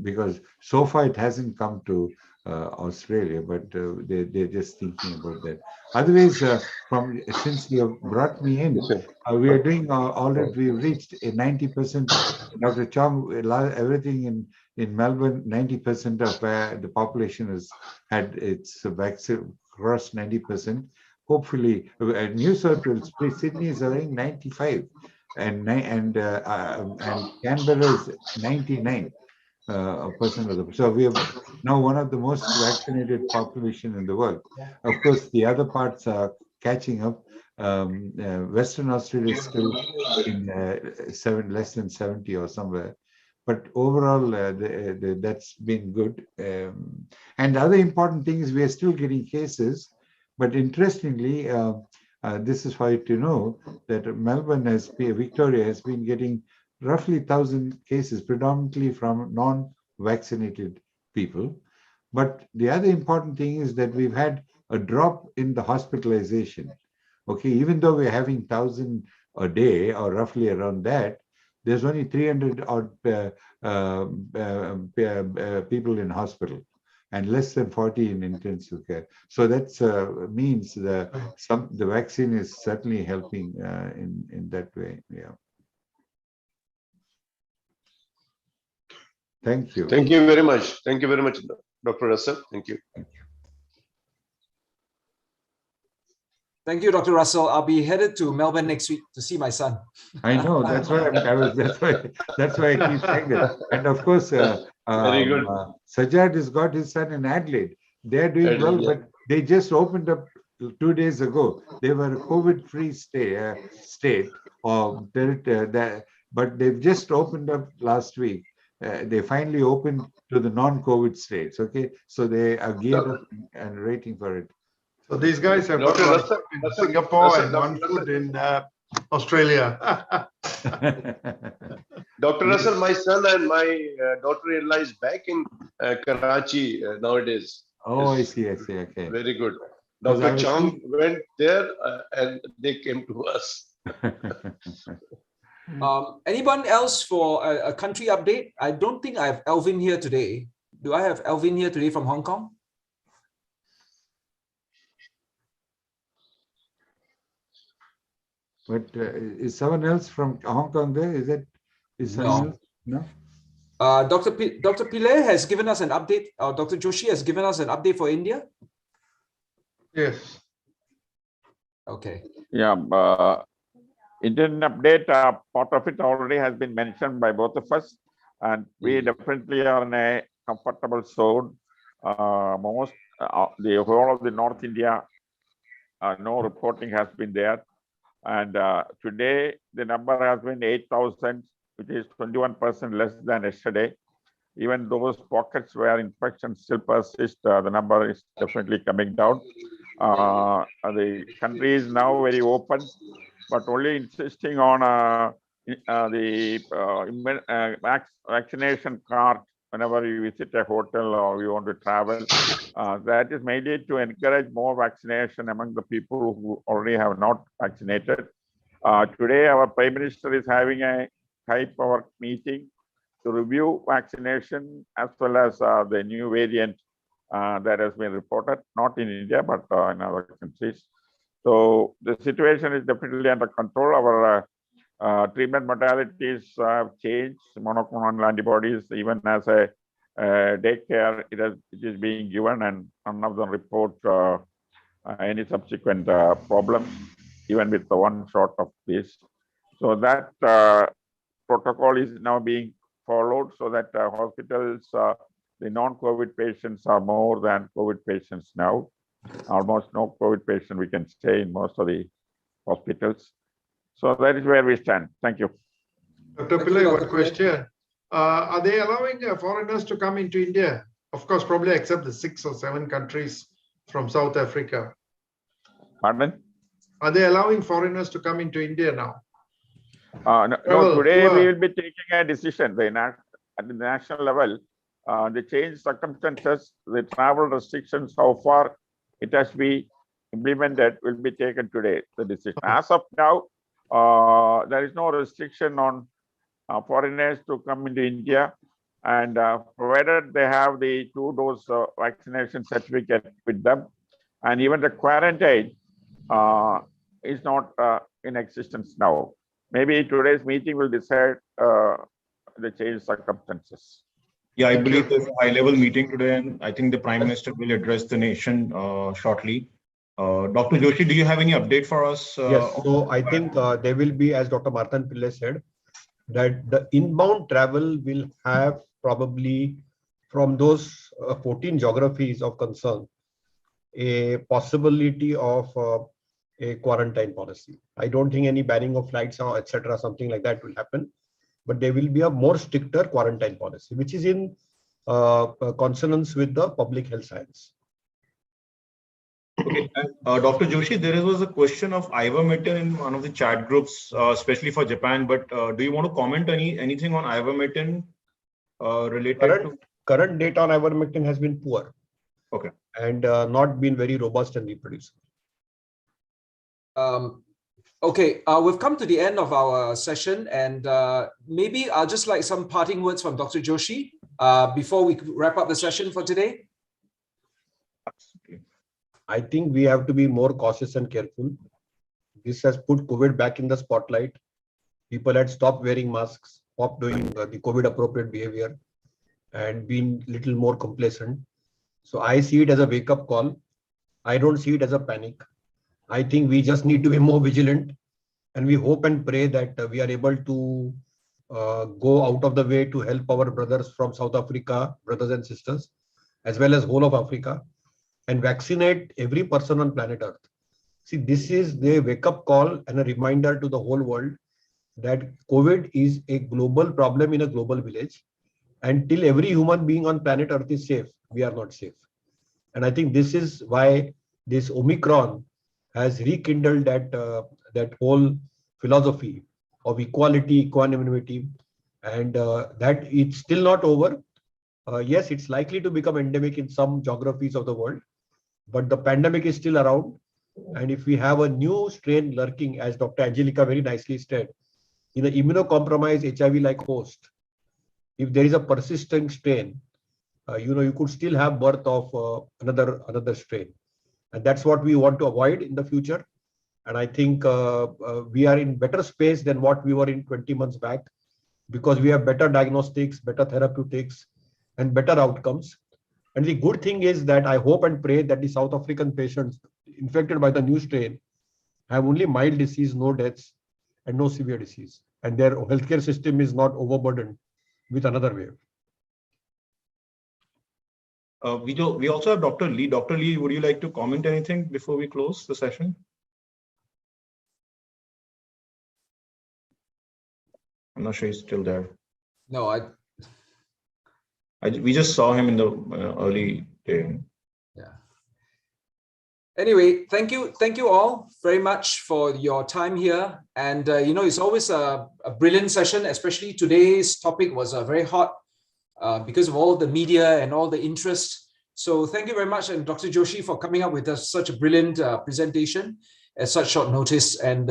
because so far it hasn't come to Australia, but they're just thinking about that. Otherwise, since you have brought me in, we are doing already. We've reached a 90%. Dr. Chong, everything in Melbourne, 90% of the population has had its vaccine crossed 90%. Hopefully, New South Wales, Sydney is around 95, and Canberra is 99%. So we are now one of the most vaccinated population in the world. Of course, the other parts are catching up. Western Australia is still in less than 70 or somewhere. But overall, that's been good. And the other important thing is we are still getting cases. But interestingly, this is for you to know that Victoria has been getting roughly 1,000 cases, predominantly from non-vaccinated people. But the other important thing is that we've had a drop in the hospitalization. Okay, even though we're having 1,000 a day or roughly around that, there's only 300 odd people in hospital and less than 40 in intensive care. So that means the vaccine is certainly helping in that way. Yeah. Thank you. Thank you very much. Thank you very much, Dr. Russell. Thank you. Thank you, Dr. Russell. I'll be headed to Melbourne next week to see my son. I know. That's why that's why I keep saying that. And of course, very good. Sajjad has got his son in Adelaide. They're doing well, but they just opened up 2 days ago. They were a COVID-free state, but they've just opened up last week. They finally opened to the non-COVID states. Okay, so they are geared up and waiting for it. So these guys have got one foot in Singapore and one foot in Australia. Dr. Russell, my son and my daughter-in-law is back in Karachi nowadays. Oh, I see. Okay. Very good. Dr. Chong went there and they came to us. Anyone else for a country update? I don't think I have Alvin here today. Do I have Alvin here today from Hong Kong? But is someone else from Hong Kong there? Is someone else? No. Dr. Pillay has given us an update. Dr. Joshi has given us an update for India. Yes. Okay. Yeah. Indian update, part of it already has been mentioned by both of us, and we definitely are in a comfortable zone. The whole of the North India, no reporting has been there. And today, the number has been 8,000, which is 21% less than yesterday. even those pockets where infection still persists, the number is definitely coming down. The country is now very open, but only insisting on vaccination card whenever you visit a hotel or you want to travel. That is mainly to encourage more vaccination among the people who already have not vaccinated. Today, our Prime Minister is having a high-power meeting to review vaccination as well as the new variant that has been reported, not in India, but in other countries. So the situation is definitely under control. Our treatment modalities have changed. Monoclonal antibodies, even as a daycare, it is being given, and none of them report any subsequent problems, even with the one shot of this. So that protocol is now being followed, so that hospitals, the non-COVID patients are more than COVID patients now. Almost no COVID patient we can say in most of the hospitals. So that is where we stand. Thank you. Dr. Pillai, one question. Are they allowing foreigners to come into India? Of course, probably except the 6 or 7 countries from South Africa. Pardon? Are they allowing foreigners to come into India now? No, today we will be taking a decision at the national level. The change circumstances, the travel restrictions, how far it has to be implemented will be taken today, the decision. As of now, there is no restriction on foreigners to come into India, and provided they have the 2-dose vaccination certificate with them, and even the quarantine is not in existence now. Maybe today's meeting will decide the change circumstances. Yeah, I believe there's a high-level meeting today, and I think the Prime Minister will address the nation shortly. Dr. Joshi, do you have any update for us? Yes, so I think there will be, as Dr. Marthan Pillai said, that the inbound travel will have probably from those 14 geographies of concern, a possibility of a quarantine policy. I don't think any banning of flights or etc. something like that will happen, but there will be a more stricter quarantine policy, which is in consonance with the public health science. Okay, Dr. Joshi, there was a question of ivermectin in one of the chat groups, especially for Japan. But do you want to comment anything on ivermectin related current data on ivermectin has been poor. Okay, and not been very robust and reproducible. Okay, we've come to the end of our session, and maybe I'll just like some parting words from Dr. Joshi before we wrap up the session for today. I think we have to be more cautious and careful. This has put COVID back in the spotlight. People had stopped wearing masks, stopped doing the COVID appropriate behavior, and been little more complacent. So I see it as a wake-up call. I don't see it as a panic. I think we just need to be more vigilant, and we hope and pray that we are able to go out of the way to help our brothers from South Africa, brothers and sisters, as well as whole of Africa, and vaccinate every person on planet Earth. See, this is the wake-up call and a reminder to the whole world that COVID is a global problem in a global village. And till every human being on planet Earth is safe, we are not safe. And I think this is why this Omicron has rekindled that whole philosophy of equality, equanimity, and that it's still not over. Yes, it's likely to become endemic in some geographies of the world, but the pandemic is still around. And if we have a new strain lurking, as Dr. Angelica very nicely said, in an immunocompromised HIV-like host, if there is a persistent strain, you could still have birth of another strain. And that's what we want to avoid in the future. And I think we are in better space than what we were in 20 months back, because we have better diagnostics, better therapeutics, and better outcomes. And the good thing is that I hope and pray that the South African patients infected by the new strain have only mild disease, no deaths, and no severe disease. And their healthcare system is not overburdened with another wave. We also have Dr. Lee. Dr. Lee, would you like to comment anything before we close the session? I'm not sure he's still there. No, We just saw him in the early day. Yeah. Anyway, thank you all very much for your time here. And it's always a brilliant session, especially today's topic was very hot because of all the media and all the interest. So thank you very much, and Dr. Joshi, for coming up with such a brilliant presentation at such short notice, and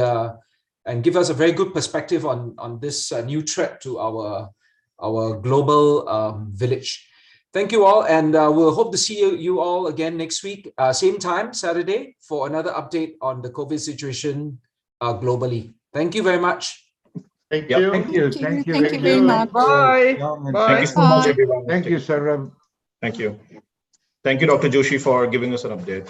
give us a very good perspective on this new threat to our global village. Thank you all, and we'll hope to see you all again next week, same time, Saturday, for another update on the COVID situation globally. Thank you very much. Thank Yep. you. Thank you. Thank you. Thank you very much. Bye. Bye. Thank you so much, Bye. everyone. Thank you, Saurabh. Thank you. Thank you, Dr. Joshi, for giving us an update.